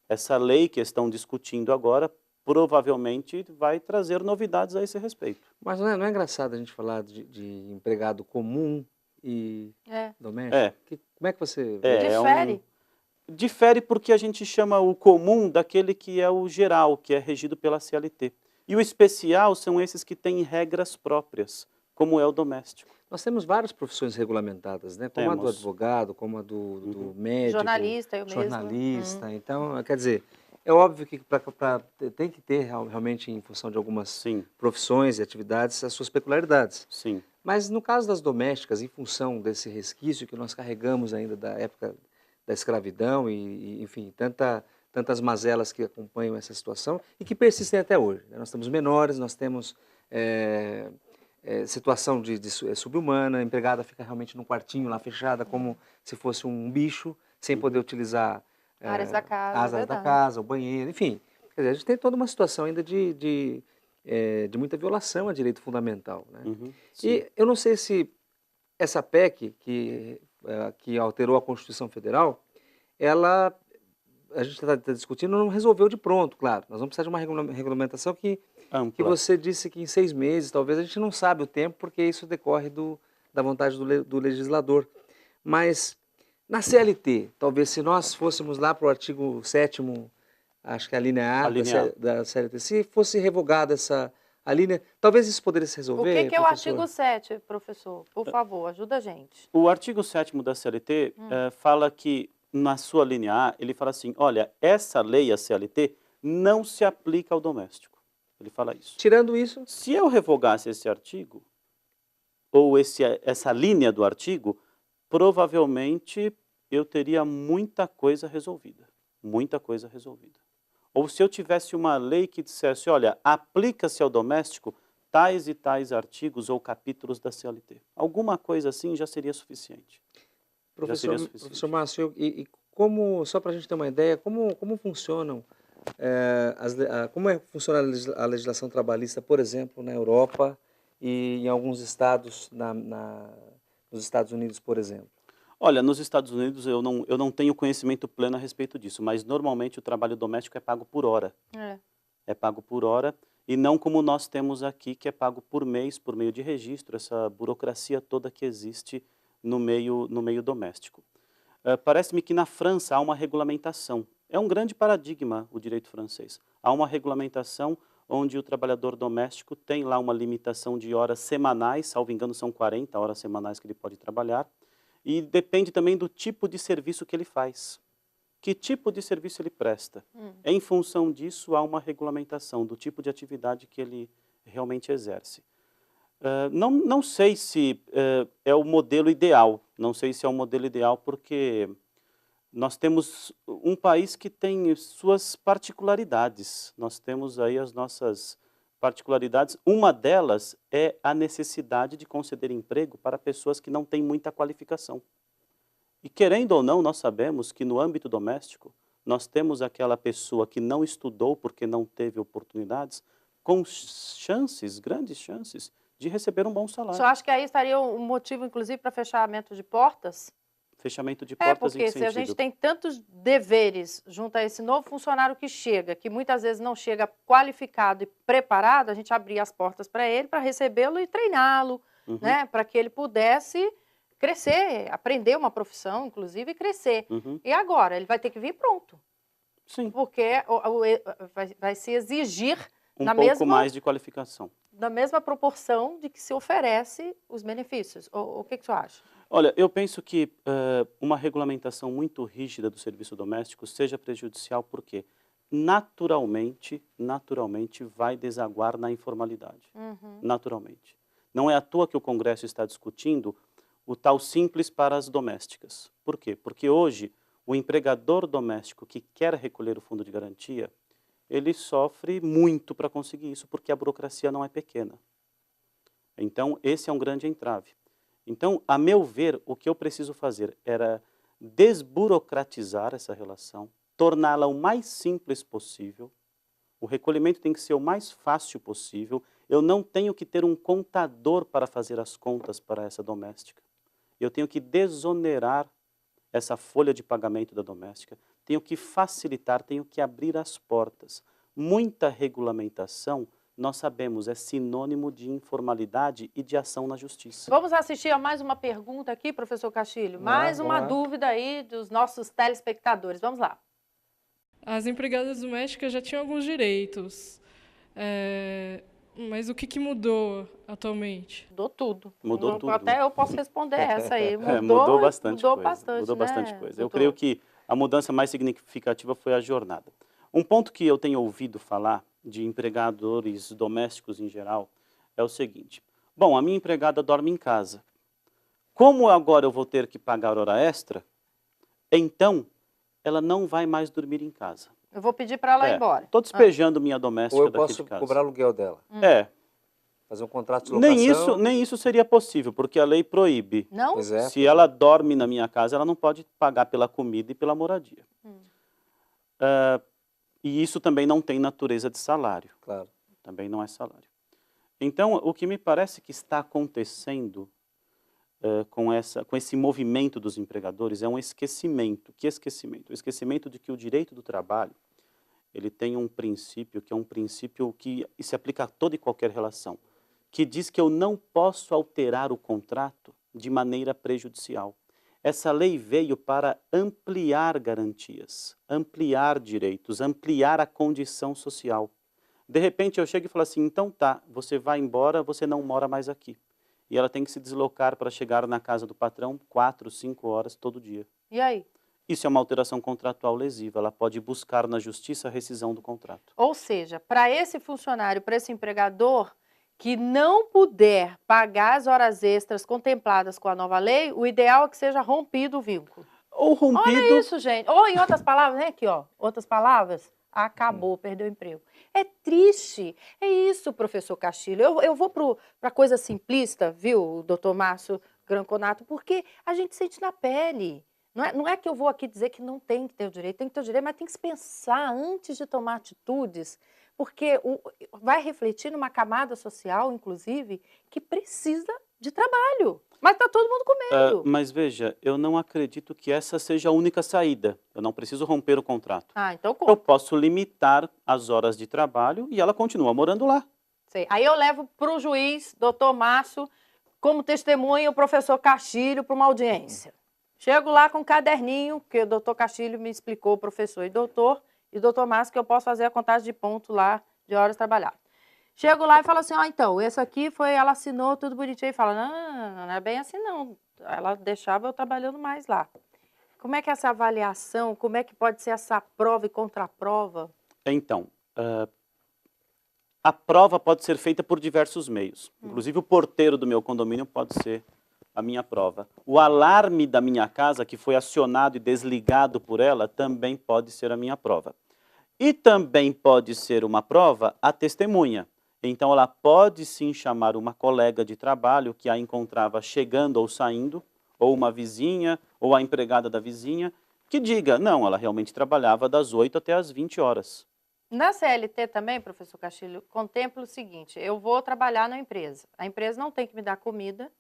Essa lei que estão discutindo agora, provavelmente vai trazer novidades a esse respeito. Mas não é engraçado a gente falar de empregado comum e doméstico? É. Como é que você... Difere? Difere porque a gente chama o comum daquele que é o geral, que é regido pela CLT. E o especial são esses que têm regras próprias, como é o doméstico. Nós temos várias profissões regulamentadas, né? Como a do Temos. advogado, como a do médico. Jornalista, eu mesmo. Jornalista. Então, quer dizer, é óbvio que tem que ter realmente, em função de algumas Sim, profissões e atividades, as suas peculiaridades. sim. Mas no caso das domésticas, em função desse resquício que nós carregamos ainda da época da escravidão enfim, tantas mazelas que acompanham essa situação e que persistem até hoje, né? Nós temos menores, nós temos situação de subhumana, a empregada fica realmente num quartinho lá fechada como se fosse um bicho, sem poder utilizar Áreas da casa, áreas da verdade. casa, o banheiro, enfim. Quer dizer, a gente tem toda uma situação ainda de muita violação a direito fundamental, né? Sim. E eu não sei se essa PEC que alterou a Constituição Federal, a gente está discutindo, não resolveu de pronto, claro. Nós vamos precisar de uma regulamentação que Ampla. você disse que em 6 meses, talvez, a gente não sabe o tempo, porque isso decorre da vontade do legislador. Mas na CLT, talvez se nós fôssemos lá para o artigo 7º, acho que é a linha A, da CLT, se fosse revogada a linha, talvez isso poderia se resolver. O que é o professor? artigo 7, professor? Por favor, ajuda a gente. O artigo 7º da CLT fala que, na sua linha A, ele fala assim, olha, essa lei, a CLT, não se aplica ao doméstico. Ele fala isso. Tirando isso, Se eu revogasse esse artigo, ou essa linha do artigo, provavelmente eu teria muita coisa resolvida. Muita coisa resolvida. Ou se eu tivesse uma lei que dissesse, olha, aplica-se ao doméstico tais e tais artigos ou capítulos da CLT. Alguma coisa assim já seria suficiente. professor Márcio, e como, só para a gente ter uma ideia, como funcionam, funciona a legislação trabalhista, por exemplo, na Europa e em alguns estados, nos Estados Unidos, por exemplo? Olha, nos Estados Unidos eu não tenho conhecimento pleno a respeito disso, mas normalmente o trabalho doméstico é pago por hora. É pago por hora e não como nós temos aqui, que é pago por mês, por meio de registro, essa burocracia toda que existe no meio doméstico. Parece-me que na França há uma regulamentação. É um grande paradigma o direito francês. Há uma regulamentação onde o trabalhador doméstico tem lá uma limitação de horas semanais, salvo engano são 40 horas semanais que ele pode trabalhar, e depende também do tipo de serviço que ele faz. Que tipo de serviço ele presta? Em função disso, há uma regulamentação do tipo de atividade que ele realmente exerce. Não sei se é o modelo ideal, não sei se é o modelo ideal porque nós temos um país que tem suas particularidades, nós temos aí as nossas particularidades. Uma delas é a necessidade de conceder emprego para pessoas que não têm muita qualificação. E querendo ou não, nós sabemos que no âmbito doméstico, nós temos aquela pessoa que não estudou porque não teve oportunidades, com chances, grandes chances, de receber um bom salário. Você acha que aí estaria um motivo, inclusive, para fechamento de portas? Fechamento de portas em que porque se a gente tem tantos deveres junto a esse novo funcionário que chega, que muitas vezes não chega qualificado e preparado, a gente abrir as portas para ele, para recebê-lo e treiná-lo, né? Para que ele pudesse crescer, aprender uma profissão, inclusive, e crescer. E agora? Ele vai ter que vir pronto. Sim. Porque vai se exigir um pouco mais de qualificação. Na mesma proporção de que se oferece os benefícios. O que você acha? Olha, eu penso que uma regulamentação muito rígida do serviço doméstico seja prejudicial, porque naturalmente vai desaguar na informalidade. Naturalmente. Não é à toa que o Congresso está discutindo o tal simples para as domésticas. Por quê? Porque hoje o empregador doméstico que quer recolher o fundo de garantia, ele sofre muito para conseguir isso, porque a burocracia não é pequena. Então, esse é um grande entrave. Então, a meu ver, o que eu preciso fazer era desburocratizar essa relação, torná-la o mais simples possível. O recolhimento tem que ser o mais fácil possível. Eu não tenho que ter um contador para fazer as contas para essa doméstica. Eu tenho que desonerar essa folha de pagamento da doméstica. Tenho que facilitar, tenho que abrir as portas. Muita regulamentação, nós sabemos, é sinônimo de informalidade e de ação na justiça. Vamos assistir a mais uma pergunta aqui, professor Castilho. Mais uma dúvida aí dos nossos telespectadores. Vamos lá. As empregadas domésticas já tinham alguns direitos, mas o que mudou atualmente? Mudou tudo. Mudou tudo. Até eu posso responder essa aí. Mudou bastante coisa. Mudou né? bastante coisa. Eu creio que a mudança mais significativa foi a jornada. Um ponto que eu tenho ouvido falar de empregadores domésticos em geral é o seguinte. Bom, a minha empregada dorme em casa. Como agora eu vou ter que pagar hora extra, então ela não vai mais dormir em casa. Eu vou pedir para ela ir embora. Estou despejando minha doméstica Ou eu daqui de posso casa. cobrar aluguel dela. Fazer um contrato de locação. Nem isso seria possível, porque a lei proíbe. Não? Pois é. Se ela dorme na minha casa, ela não pode pagar pela comida e pela moradia. E isso também não tem natureza de salário. Claro. Também não é salário. Então, o que me parece que está acontecendo com esse movimento dos empregadores é um esquecimento. Que esquecimento? O esquecimento de que o direito do trabalho ele tem um princípio que é um princípio que se aplica a toda e qualquer relação, que diz que eu não posso alterar o contrato de maneira prejudicial. Essa lei veio para ampliar garantias, ampliar direitos, ampliar a condição social. De repente eu chego e falo assim, então tá, você vai embora, você não mora mais aqui. E ela tem que se deslocar para chegar na casa do patrão 4, 5 horas todo dia. E aí? Isso é uma alteração contratual lesiva, ela pode buscar na justiça a rescisão do contrato. Ou seja, para esse funcionário, para esse empregador que não puder pagar as horas extras contempladas com a nova lei, o ideal é que seja rompido o vínculo. Ou rompido... Olha isso, gente. Ou em outras palavras, né, aqui, ó, outras palavras, acabou, perdeu o emprego. É triste. É isso, professor Castilho. Eu vou para coisa simplista, viu, doutor Márcio Granconato, porque a gente sente na pele. Não é que eu vou aqui dizer que não tem que ter o direito, tem que ter o direito, mas tem que se pensar antes de tomar atitudes, porque vai refletir numa camada social, inclusive, que precisa de trabalho. Mas está todo mundo com medo. Mas veja, eu não acredito que essa seja a única saída. Eu não preciso romper o contrato. Então conta. Eu posso limitar as horas de trabalho e ela continua morando lá. Sei. Aí eu levo para o juiz, doutor Márcio, como testemunha, o professor Castilho para uma audiência. Chego lá com um caderninho, que o doutor Castilho me explicou, professor e doutor Márcio, que eu posso fazer a contagem de ponto lá de horas trabalhadas. Chego lá e falo assim, então, esse aqui foi, ela assinou tudo bonitinho. E fala, não é bem assim não, ela deixava eu trabalhando mais lá. Como é que é essa avaliação, como é que pode ser essa prova e contraprova? Então, a prova pode ser feita por diversos meios. Inclusive o porteiro do meu condomínio pode ser a minha prova. O alarme da minha casa, que foi acionado e desligado por ela, também pode ser a minha prova. E também pode ser uma prova a testemunha. Então, ela pode sim chamar uma colega de trabalho que a encontrava chegando ou saindo, ou uma vizinha, ou a empregada da vizinha, que diga, não, ela realmente trabalhava das 8 até as 20 horas. Na CLT também, professor Castilho, contempla o seguinte, eu vou trabalhar na empresa. A empresa não tem que me dar comida,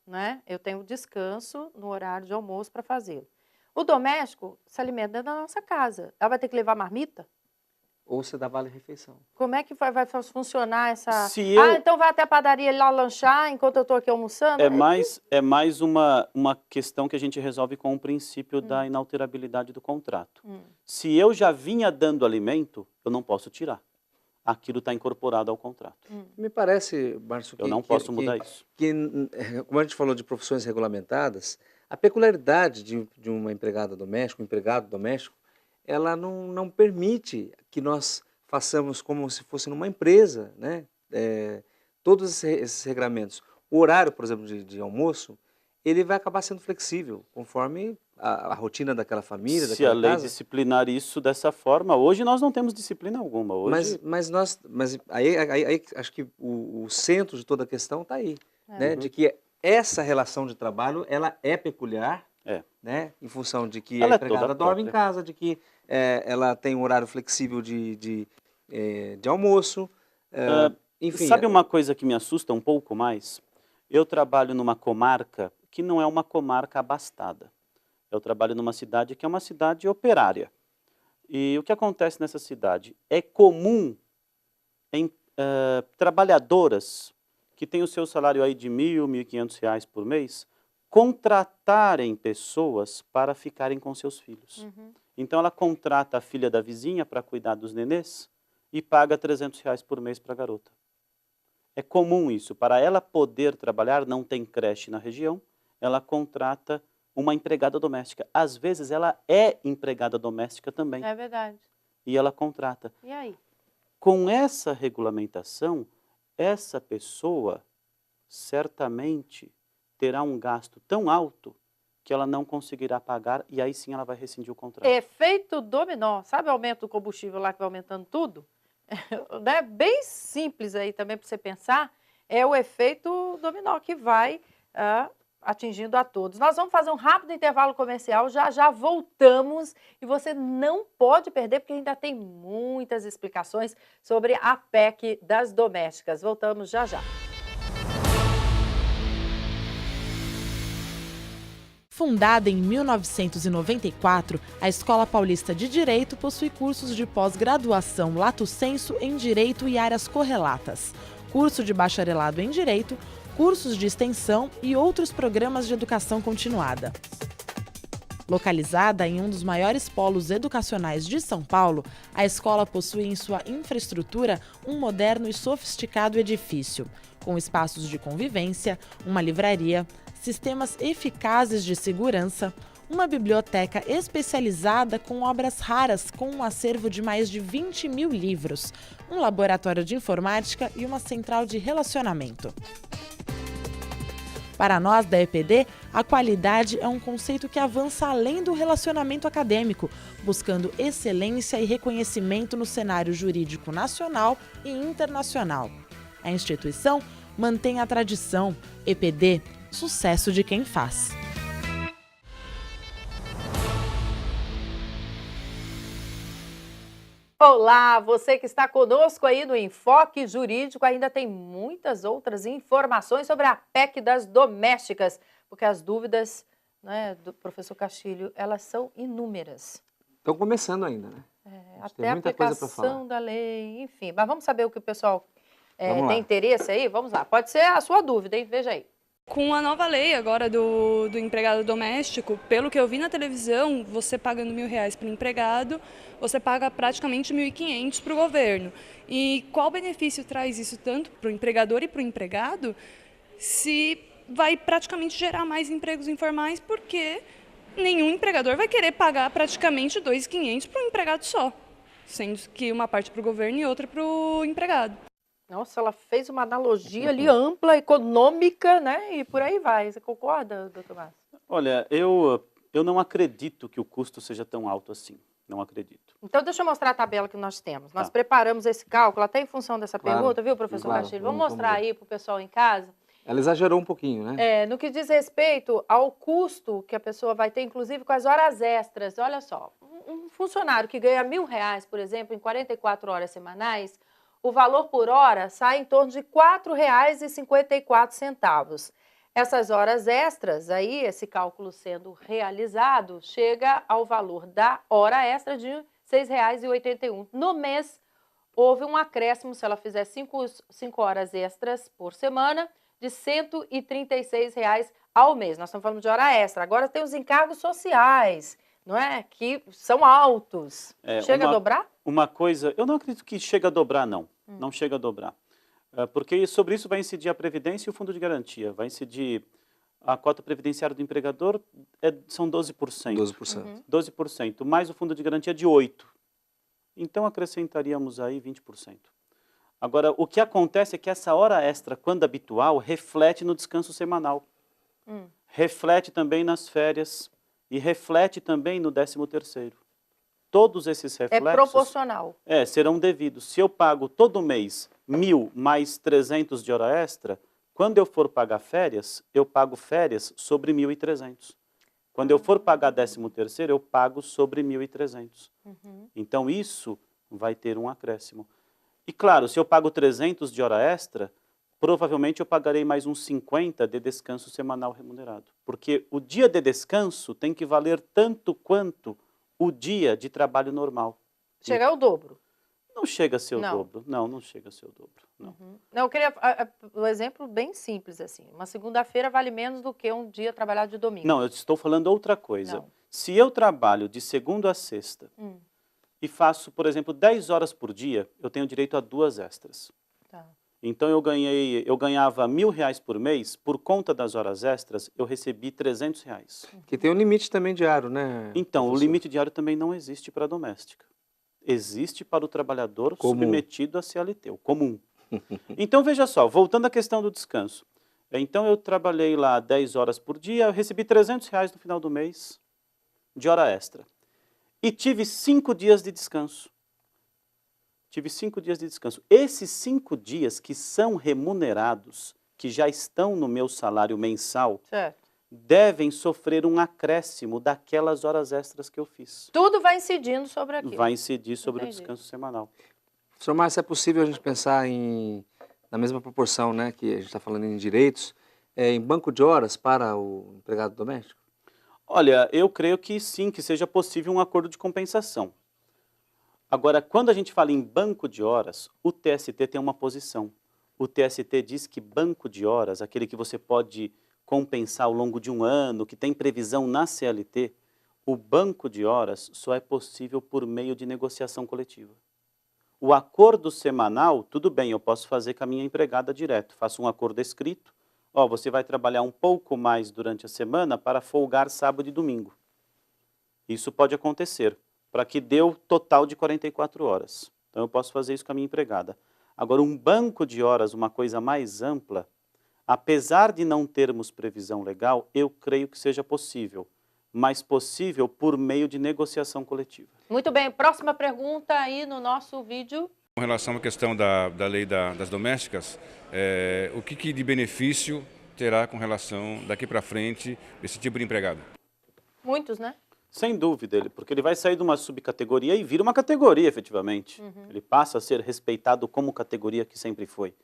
né? Eu tenho descanso no horário de almoço para fazê-lo. O doméstico se alimenta dentro da nossa casa. Ela vai ter que levar marmita? Ou você dá vale-refeição. Como é que vai funcionar essa... Se então vai até a padaria lá lanchar enquanto eu estou aqui almoçando? É mais uma questão que a gente resolve com o princípio da inalterabilidade do contrato. Se eu já vinha dando alimento, eu não posso tirar. Aquilo está incorporado ao contrato. Me parece, Márcio, que... Eu não posso mudar isso. Que, como a gente falou de profissões regulamentadas, a peculiaridade de uma empregada doméstica, um empregado doméstico, ela não permite que nós façamos como se fosse numa empresa, né? Todos esses regramentos. O horário, por exemplo, de almoço, ele vai acabar sendo flexível, conforme a rotina daquela família, Se daquela a lei casa. disciplinar isso dessa forma, hoje nós não temos disciplina alguma. Hoje, Mas aí acho que o centro de toda a questão está aí, né? De que essa relação de trabalho, ela é peculiar, né? Em função de que Ela a é toda empregada dorme em própria. casa, de que ela tem um horário flexível de almoço, enfim. sabe uma coisa que me assusta um pouco mais? Eu trabalho numa comarca que não é uma comarca abastada. Eu trabalho numa cidade que é uma cidade operária. E o que acontece nessa cidade? É comum em trabalhadoras que têm o seu salário aí de R$ 1.000, R$ 1.500 por mês, contratarem pessoas para ficarem com seus filhos. Então ela contrata a filha da vizinha para cuidar dos nenês e paga R$ 300 por mês para a garota. É comum isso. Para ela poder trabalhar, não tem creche na região, ela contrata uma empregada doméstica. Às vezes ela é empregada doméstica também. É verdade. E ela contrata. E aí? Com essa regulamentação, essa pessoa certamente terá um gasto tão alto que ela não conseguirá pagar e aí sim ela vai rescindir o contrato. Efeito dominó. Sabe o aumento do combustível lá que vai aumentando tudo? Né? Bem simples aí também para você pensar. É o efeito dominó que vai atingindo a todos. Nós vamos fazer um rápido intervalo comercial, já voltamos e você não pode perder porque ainda tem muitas explicações sobre a PEC das domésticas. Voltamos já. Fundada em 1994, a Escola Paulista de Direito possui cursos de pós-graduação lato sensu em Direito e áreas correlatas, curso de bacharelado em Direito, cursos de extensão e outros programas de educação continuada. Localizada em um dos maiores polos educacionais de São Paulo, a escola possui em sua infraestrutura um moderno e sofisticado edifício, com espaços de convivência, uma livraria, sistemas eficazes de segurança, uma biblioteca especializada com obras raras com um acervo de mais de 20.000 livros, um laboratório de informática e uma central de relacionamento. Para nós da EPD, a qualidade é um conceito que avança além do relacionamento acadêmico, buscando excelência e reconhecimento no cenário jurídico nacional e internacional. A instituição mantém a tradição. EPD, sucesso de quem faz. Olá, você que está conosco aí no Enfoque Jurídico, ainda tem muitas outras informações sobre a PEC das domésticas, porque as dúvidas, né, do professor Castilho, elas são inúmeras. Estão começando ainda, né? Até a aplicação da lei, enfim. Mas vamos saber o que o pessoal tem interesse aí? Vamos lá, pode ser a sua dúvida, hein? Veja aí. Com a nova lei agora do empregado doméstico, pelo que eu vi na televisão, você pagando R$ 1.000 para o empregado, você paga praticamente R$ 1.500 para o governo. E qual benefício traz isso tanto para o empregador e para o empregado, se vai praticamente gerar mais empregos informais, porque nenhum empregador vai querer pagar praticamente R$ 2.500 para um empregado só, sendo que uma parte para o governo e outra para o empregado. Nossa, ela fez uma analogia ali ampla, econômica, né? E por aí vai. Você concorda, doutor Márcio? Olha, eu não acredito que o custo seja tão alto assim. Não acredito. Então, deixa eu mostrar a tabela que nós temos. Nós preparamos esse cálculo até em função dessa pergunta, viu, professor Castilho? Vamos mostrar aí para o pessoal em casa. Ela exagerou um pouquinho, né? No que diz respeito ao custo que a pessoa vai ter, inclusive com as horas extras. Olha só, um funcionário que ganha R$ 1.000, por exemplo, em 44 horas semanais, o valor por hora sai em torno de R$ 4,54. Essas horas extras, aí, esse cálculo sendo realizado, chega ao valor da hora extra de R$ 6,81. No mês, houve um acréscimo, se ela fizer 5 horas extras por semana, de R$ 136 ao mês. Nós estamos falando de hora extra. Agora tem os encargos sociais, não é? Que são altos. Chega a dobrar? Uma coisa, eu não acredito que chega a dobrar, não. Não chega a dobrar. Porque sobre isso vai incidir a Previdência e o Fundo de Garantia. Vai incidir A cota previdenciária do empregador são 12%. 12%. 12%, mais o fundo de garantia de 8%. Então, acrescentaríamos aí 20%. Agora, o que acontece é que essa hora extra, quando habitual, reflete no descanso semanal. Reflete também nas férias e reflete também no 13º. Todos esses reflexos... É proporcional. Serão devidos. Se eu pago todo mês 1.000 mais 300 de hora extra, quando eu for pagar férias, eu pago férias sobre 1.300. Quando eu for pagar 13º, eu pago sobre 1.300. Então, isso vai ter um acréscimo. E, claro, se eu pago 300 de hora extra, provavelmente eu pagarei mais uns 50 de descanso semanal remunerado. Porque o dia de descanso tem que valer tanto quanto o dia de trabalho normal. Chega ao dobro. Não chega a ser o dobro. Não chega a ser o dobro. Não. Não, eu queria um exemplo bem simples, assim. Uma segunda-feira vale menos do que um dia trabalhado de domingo. Não, eu estou falando outra coisa. Não. Se eu trabalho de segunda a sexta e faço, por exemplo, 10 horas por dia, eu tenho direito a 2 extras. Tá. Então, eu ganhava R$1.000 por mês, por conta das horas extras, eu recebi R$300. Que tem um limite também diário, né? Então, professor? o limite diário também não existe para a doméstica. Existe para o trabalhador submetido a CLT, o comum. Então, veja só, voltando à questão do descanso. Então, eu trabalhei lá 10 horas por dia, eu recebi R$300 no final do mês de hora extra. E tive 5 dias de descanso. Tive 5 dias de descanso. Esses 5 dias que são remunerados, que já estão no meu salário mensal, devem sofrer um acréscimo daquelas horas extras que eu fiz. Tudo vai incidindo sobre aquilo. Vai incidir sobre o descanso semanal. Professor Márcio, é possível a gente pensar na mesma proporção, né, que a gente está falando em direitos, em banco de horas para o empregado doméstico? Olha, eu creio que sim, que seja possível um acordo de compensação. Agora, quando a gente fala em banco de horas, o TST tem uma posição. O TST diz que banco de horas, aquele que você pode compensar ao longo de um ano, que tem previsão na CLT, o banco de horas só é possível por meio de negociação coletiva. O acordo semanal, tudo bem, eu posso fazer com a minha empregada direto. Faço um acordo escrito. Você vai trabalhar um pouco mais durante a semana para folgar sábado e domingo. Isso pode acontecer, para que dê o total de 44 horas. Então, eu posso fazer isso com a minha empregada. Agora, um banco de horas, uma coisa mais ampla, apesar de não termos previsão legal, eu creio que seja possível, mas possível por meio de negociação coletiva. Muito bem, próxima pergunta aí no nosso vídeo. Com relação à questão da lei das domésticas, o que de benefício terá com relação daqui para frente esse tipo de empregado? Muitos, né? Sem dúvida, porque ele vai sair de uma subcategoria e vira uma categoria, efetivamente. Ele passa a ser respeitado como categoria que sempre foi.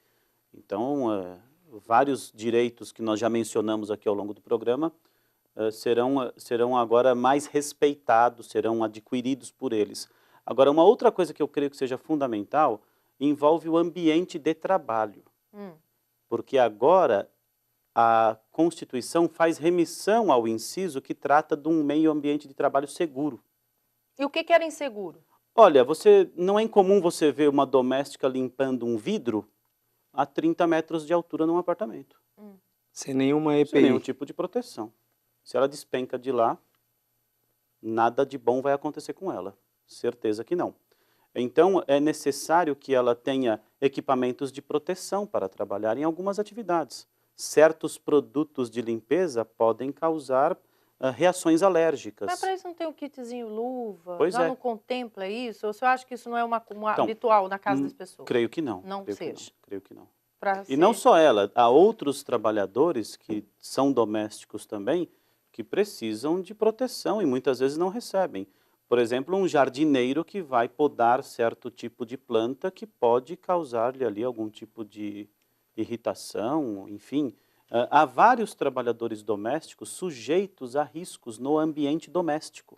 Então, vários direitos que nós já mencionamos aqui ao longo do programa serão agora mais respeitados, serão adquiridos por eles. Agora, uma outra coisa que eu creio que seja fundamental envolve o ambiente de trabalho. Porque agora a Constituição faz remissão ao inciso que trata de um meio ambiente de trabalho seguro. E o que era inseguro? Olha, não é incomum você ver uma doméstica limpando um vidro a 30 metros de altura num apartamento. Sem nenhuma EPI. Sem nenhum tipo de proteção. Se ela despenca de lá, nada de bom vai acontecer com ela. Certeza que não. Então, é necessário que ela tenha equipamentos de proteção para trabalhar em algumas atividades. Certos produtos de limpeza podem causar reações alérgicas. Mas para isso não tem um kitzinho luva? Pois não contempla isso? Ou você acha que isso não é então, habitual na casa das pessoas? Creio que não. Não seja. Creio que não. E não só ela, há outros trabalhadores que são domésticos também que precisam de proteção e muitas vezes não recebem. Por exemplo, um jardineiro que vai podar certo tipo de planta que pode causar-lhe ali algum tipo de irritação, enfim. Há vários trabalhadores domésticos sujeitos a riscos no ambiente doméstico.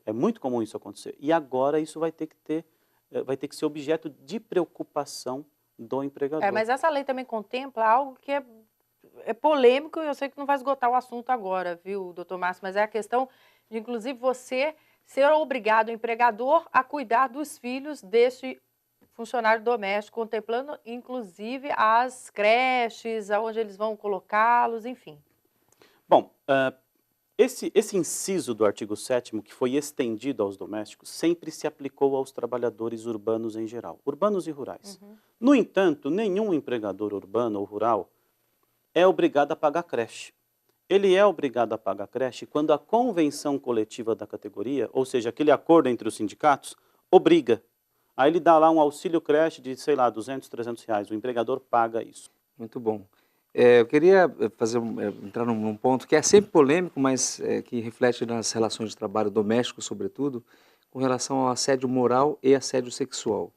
É muito comum isso acontecer. E agora isso vai ter que ser objeto de preocupação do empregador. Mas essa lei também contempla algo que é polêmico e eu sei que não vai esgotar o assunto agora, viu, doutor Márcio? Mas é a questão de, inclusive, você ser obrigado, o empregador, a cuidar dos filhos deste funcionário doméstico, contemplando, inclusive, as creches, aonde eles vão colocá-los, enfim. Bom, esse inciso do artigo 7º, que foi estendido aos domésticos, sempre se aplicou aos trabalhadores urbanos em geral, urbanos e rurais. No entanto, nenhum empregador urbano ou rural é obrigado a pagar creche. Ele é obrigado a pagar creche quando a convenção coletiva da categoria, ou seja, aquele acordo entre os sindicatos, obriga. Aí ele dá lá um auxílio creche de, sei lá, 200, 300 reais. O empregador paga isso. Muito bom. Eu queria entrar num ponto que é sempre polêmico, mas que reflete nas relações de trabalho doméstico, sobretudo, com relação ao assédio moral e assédio sexual.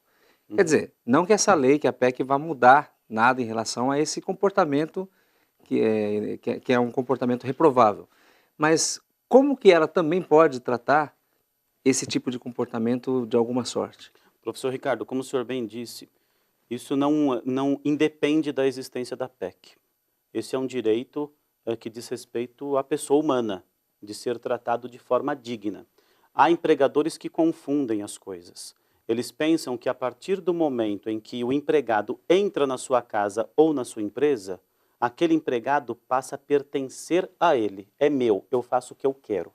Quer dizer, não que essa lei, que a PEC, vá mudar nada em relação a esse comportamento que é um comportamento reprovável. Mas como que ela também pode tratar esse tipo de comportamento de alguma sorte? Professor Ricardo, como o senhor bem disse, isso não independe da existência da PEC. Esse é um direito que diz respeito à pessoa humana, de ser tratado de forma digna. Há empregadores que confundem as coisas. Eles pensam que a partir do momento em que o empregado entra na sua casa ou na sua empresa, aquele empregado passa a pertencer a ele. É meu, eu faço o que eu quero.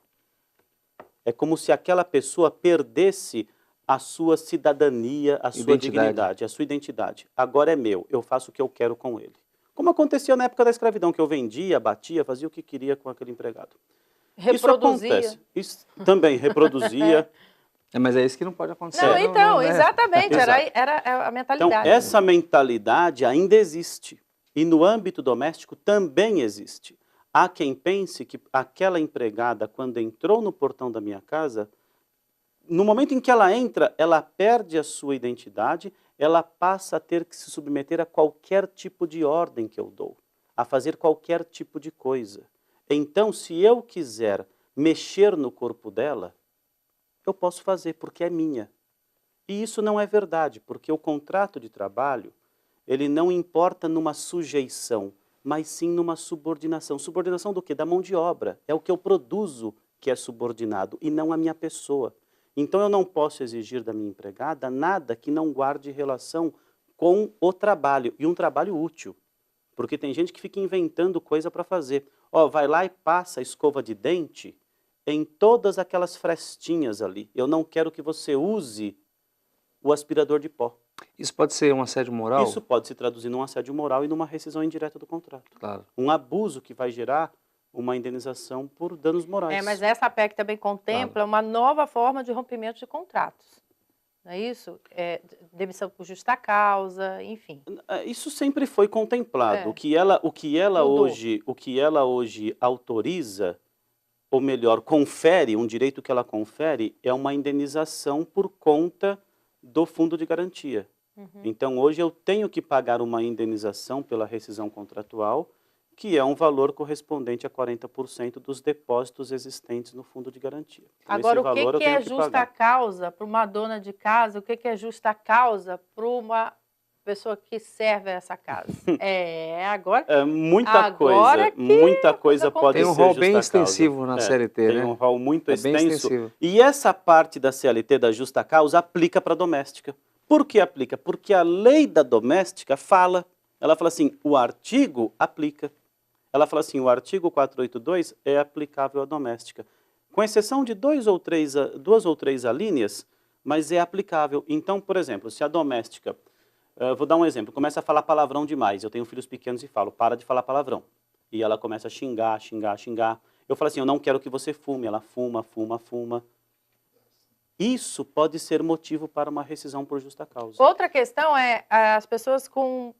É como se aquela pessoa perdesse a sua cidadania, a sua dignidade, a sua identidade. Agora é meu, eu faço o que eu quero com ele. Como acontecia na época da escravidão, que eu vendia, batia, fazia o que queria com aquele empregado. Reproduzia. Isso acontece. Isso também reproduzia. Mas é isso que não pode acontecer. Não, então, exatamente, Exato. era a mentalidade. Então, essa mentalidade ainda existe. E no âmbito doméstico também existe. Há quem pense que aquela empregada, quando entrou no portão da minha casa, no momento em que ela entra, ela perde a sua identidade, ela passa a ter que se submeter a qualquer tipo de ordem que eu dou, a fazer qualquer tipo de coisa. Então, se eu quiser mexer no corpo dela, eu posso fazer, porque é minha. E isso não é verdade, porque o contrato de trabalho, ele não importa numa sujeição, mas sim numa subordinação. Subordinação do quê? Da mão de obra. É o que eu produzo que é subordinado, e não a minha pessoa. Então, eu não posso exigir da minha empregada nada que não guarde relação com o trabalho, e um trabalho útil. Porque tem gente que fica inventando coisa para fazer. Vai lá e passa a escova de dente em todas aquelas frestinhas ali. Eu não quero que você use o aspirador de pó. Isso pode ser um assédio moral? Isso pode se traduzir num assédio moral e numa rescisão indireta do contrato. Claro. Um abuso que vai gerar uma indenização por danos morais. Mas essa PEC também contempla uma nova forma de rompimento de contratos. Não é isso? Demissão por justa causa, enfim. Isso sempre foi contemplado. O que ela hoje autoriza, ou melhor, confere, um direito que ela confere, é uma indenização por conta do fundo de garantia. Então, hoje eu tenho que pagar uma indenização pela rescisão contratual, que é um valor correspondente a 40% dos depósitos existentes no fundo de garantia. Então, agora, o que é justa causa para uma dona de casa? O que é justa causa para uma pessoa que serve a essa casa? Agora... muita coisa pode ser justa causa. Tem um rol bem extensivo na CLT, né? Tem um rol muito extenso. E essa parte da CLT, da justa causa, aplica para a doméstica. Por que aplica? Porque a lei da doméstica ela fala assim, o artigo aplica. Ela fala assim, o artigo 482 é aplicável à doméstica. Com exceção de duas ou três alíneas, mas é aplicável. Então, por exemplo, se a doméstica, vou dar um exemplo, começa a falar palavrão demais, eu tenho filhos pequenos e falo, para de falar palavrão. E ela começa a xingar. Eu falo assim, eu não quero que você fume. Ela fuma. Isso pode ser motivo para uma rescisão por justa causa. Outra questão é as pessoas com...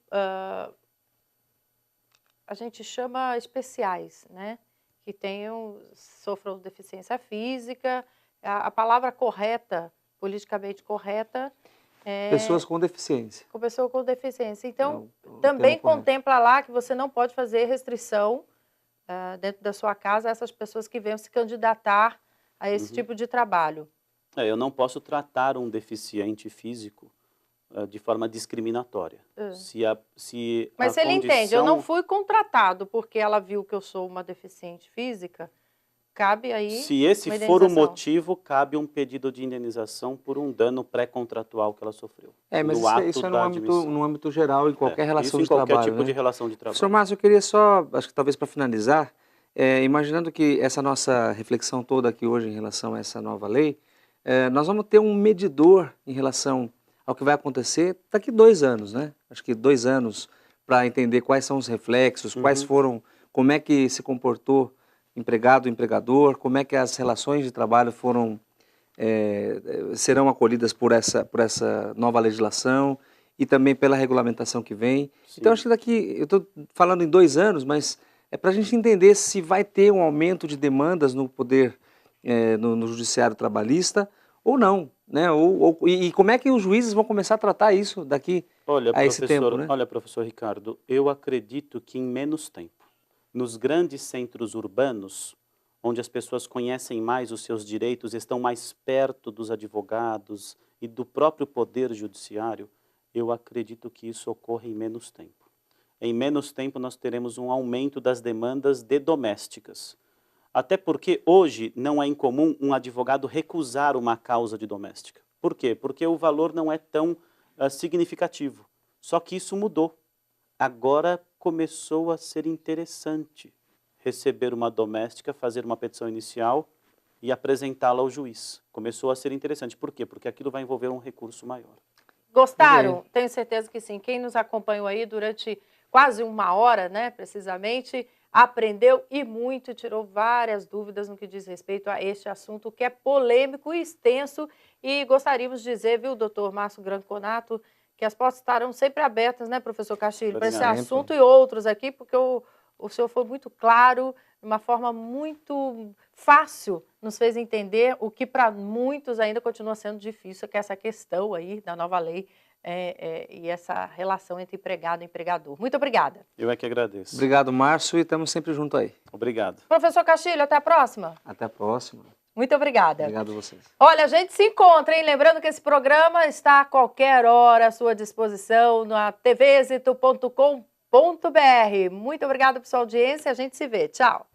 a gente chama especiais, né? Que sofram deficiência física. A palavra correta, politicamente correta, pessoas com deficiência. Com pessoa com deficiência. Então, também contempla lá que você não pode fazer restrição dentro da sua casa a essas pessoas que venham se candidatar a esse tipo de trabalho. Eu não posso tratar um deficiente físico de forma discriminatória. Mas se ele entende, eu não fui contratado porque ela viu que eu sou uma deficiente física, cabe aí se esse for o motivo, cabe um pedido de indenização por um dano pré-contratual que ela sofreu. Mas isso é no âmbito geral, em qualquer relação de trabalho. Isso em qualquer tipo de relação de trabalho. Professor Márcio, eu queria só, acho que talvez para finalizar, imaginando que essa nossa reflexão toda aqui hoje em relação a essa nova lei, nós vamos ter um medidor em relação ao que vai acontecer daqui 2 anos, né? Acho que 2 anos para entender quais são os reflexos, quais foram, como é que se comportou empregado, empregador, como é que as relações de trabalho serão acolhidas por essa nova legislação e também pela regulamentação que vem. Sim. Então, acho que daqui, eu estou falando em 2 anos, mas é para a gente entender se vai ter um aumento de demandas no poder, no judiciário trabalhista ou não, né? E como é que os juízes vão começar a tratar isso daqui a esse tempo, né? Olha, professor Ricardo, eu acredito que em menos tempo. Nos grandes centros urbanos, onde as pessoas conhecem mais os seus direitos, estão mais perto dos advogados e do próprio poder judiciário, eu acredito que isso ocorre em menos tempo. Em menos tempo nós teremos um aumento das demandas de domésticas. Até porque hoje não é incomum um advogado recusar uma causa de doméstica. Por quê? Porque o valor não é tão significativo. Só que isso mudou. Agora começou a ser interessante receber uma doméstica, fazer uma petição inicial e apresentá-la ao juiz. Começou a ser interessante. Por quê? Porque aquilo vai envolver um recurso maior. Gostaram? Tenho certeza que sim. Quem nos acompanhou aí durante quase 1 hora, né, precisamente, aprendeu e muito, tirou várias dúvidas no que diz respeito a este assunto que é polêmico e extenso. E gostaríamos de dizer, viu, doutor Márcio Granconato, que as portas estarão sempre abertas, né, professor Castilho, para esse assunto e outros aqui, porque o senhor foi muito claro, de uma forma muito fácil, nos fez entender o que para muitos ainda continua sendo difícil, que é essa questão aí da nova lei e essa relação entre empregado e empregador. Muito obrigada. Eu é que agradeço. Obrigado, Márcio, e estamos sempre junto aí. Obrigado. Professor Castilho, até a próxima. Até a próxima. Muito obrigada. Obrigado a vocês. Olha, a gente se encontra, hein? Lembrando que esse programa está a qualquer hora à sua disposição na tvexito.com.br. Muito obrigada por sua audiência, a gente se vê. Tchau.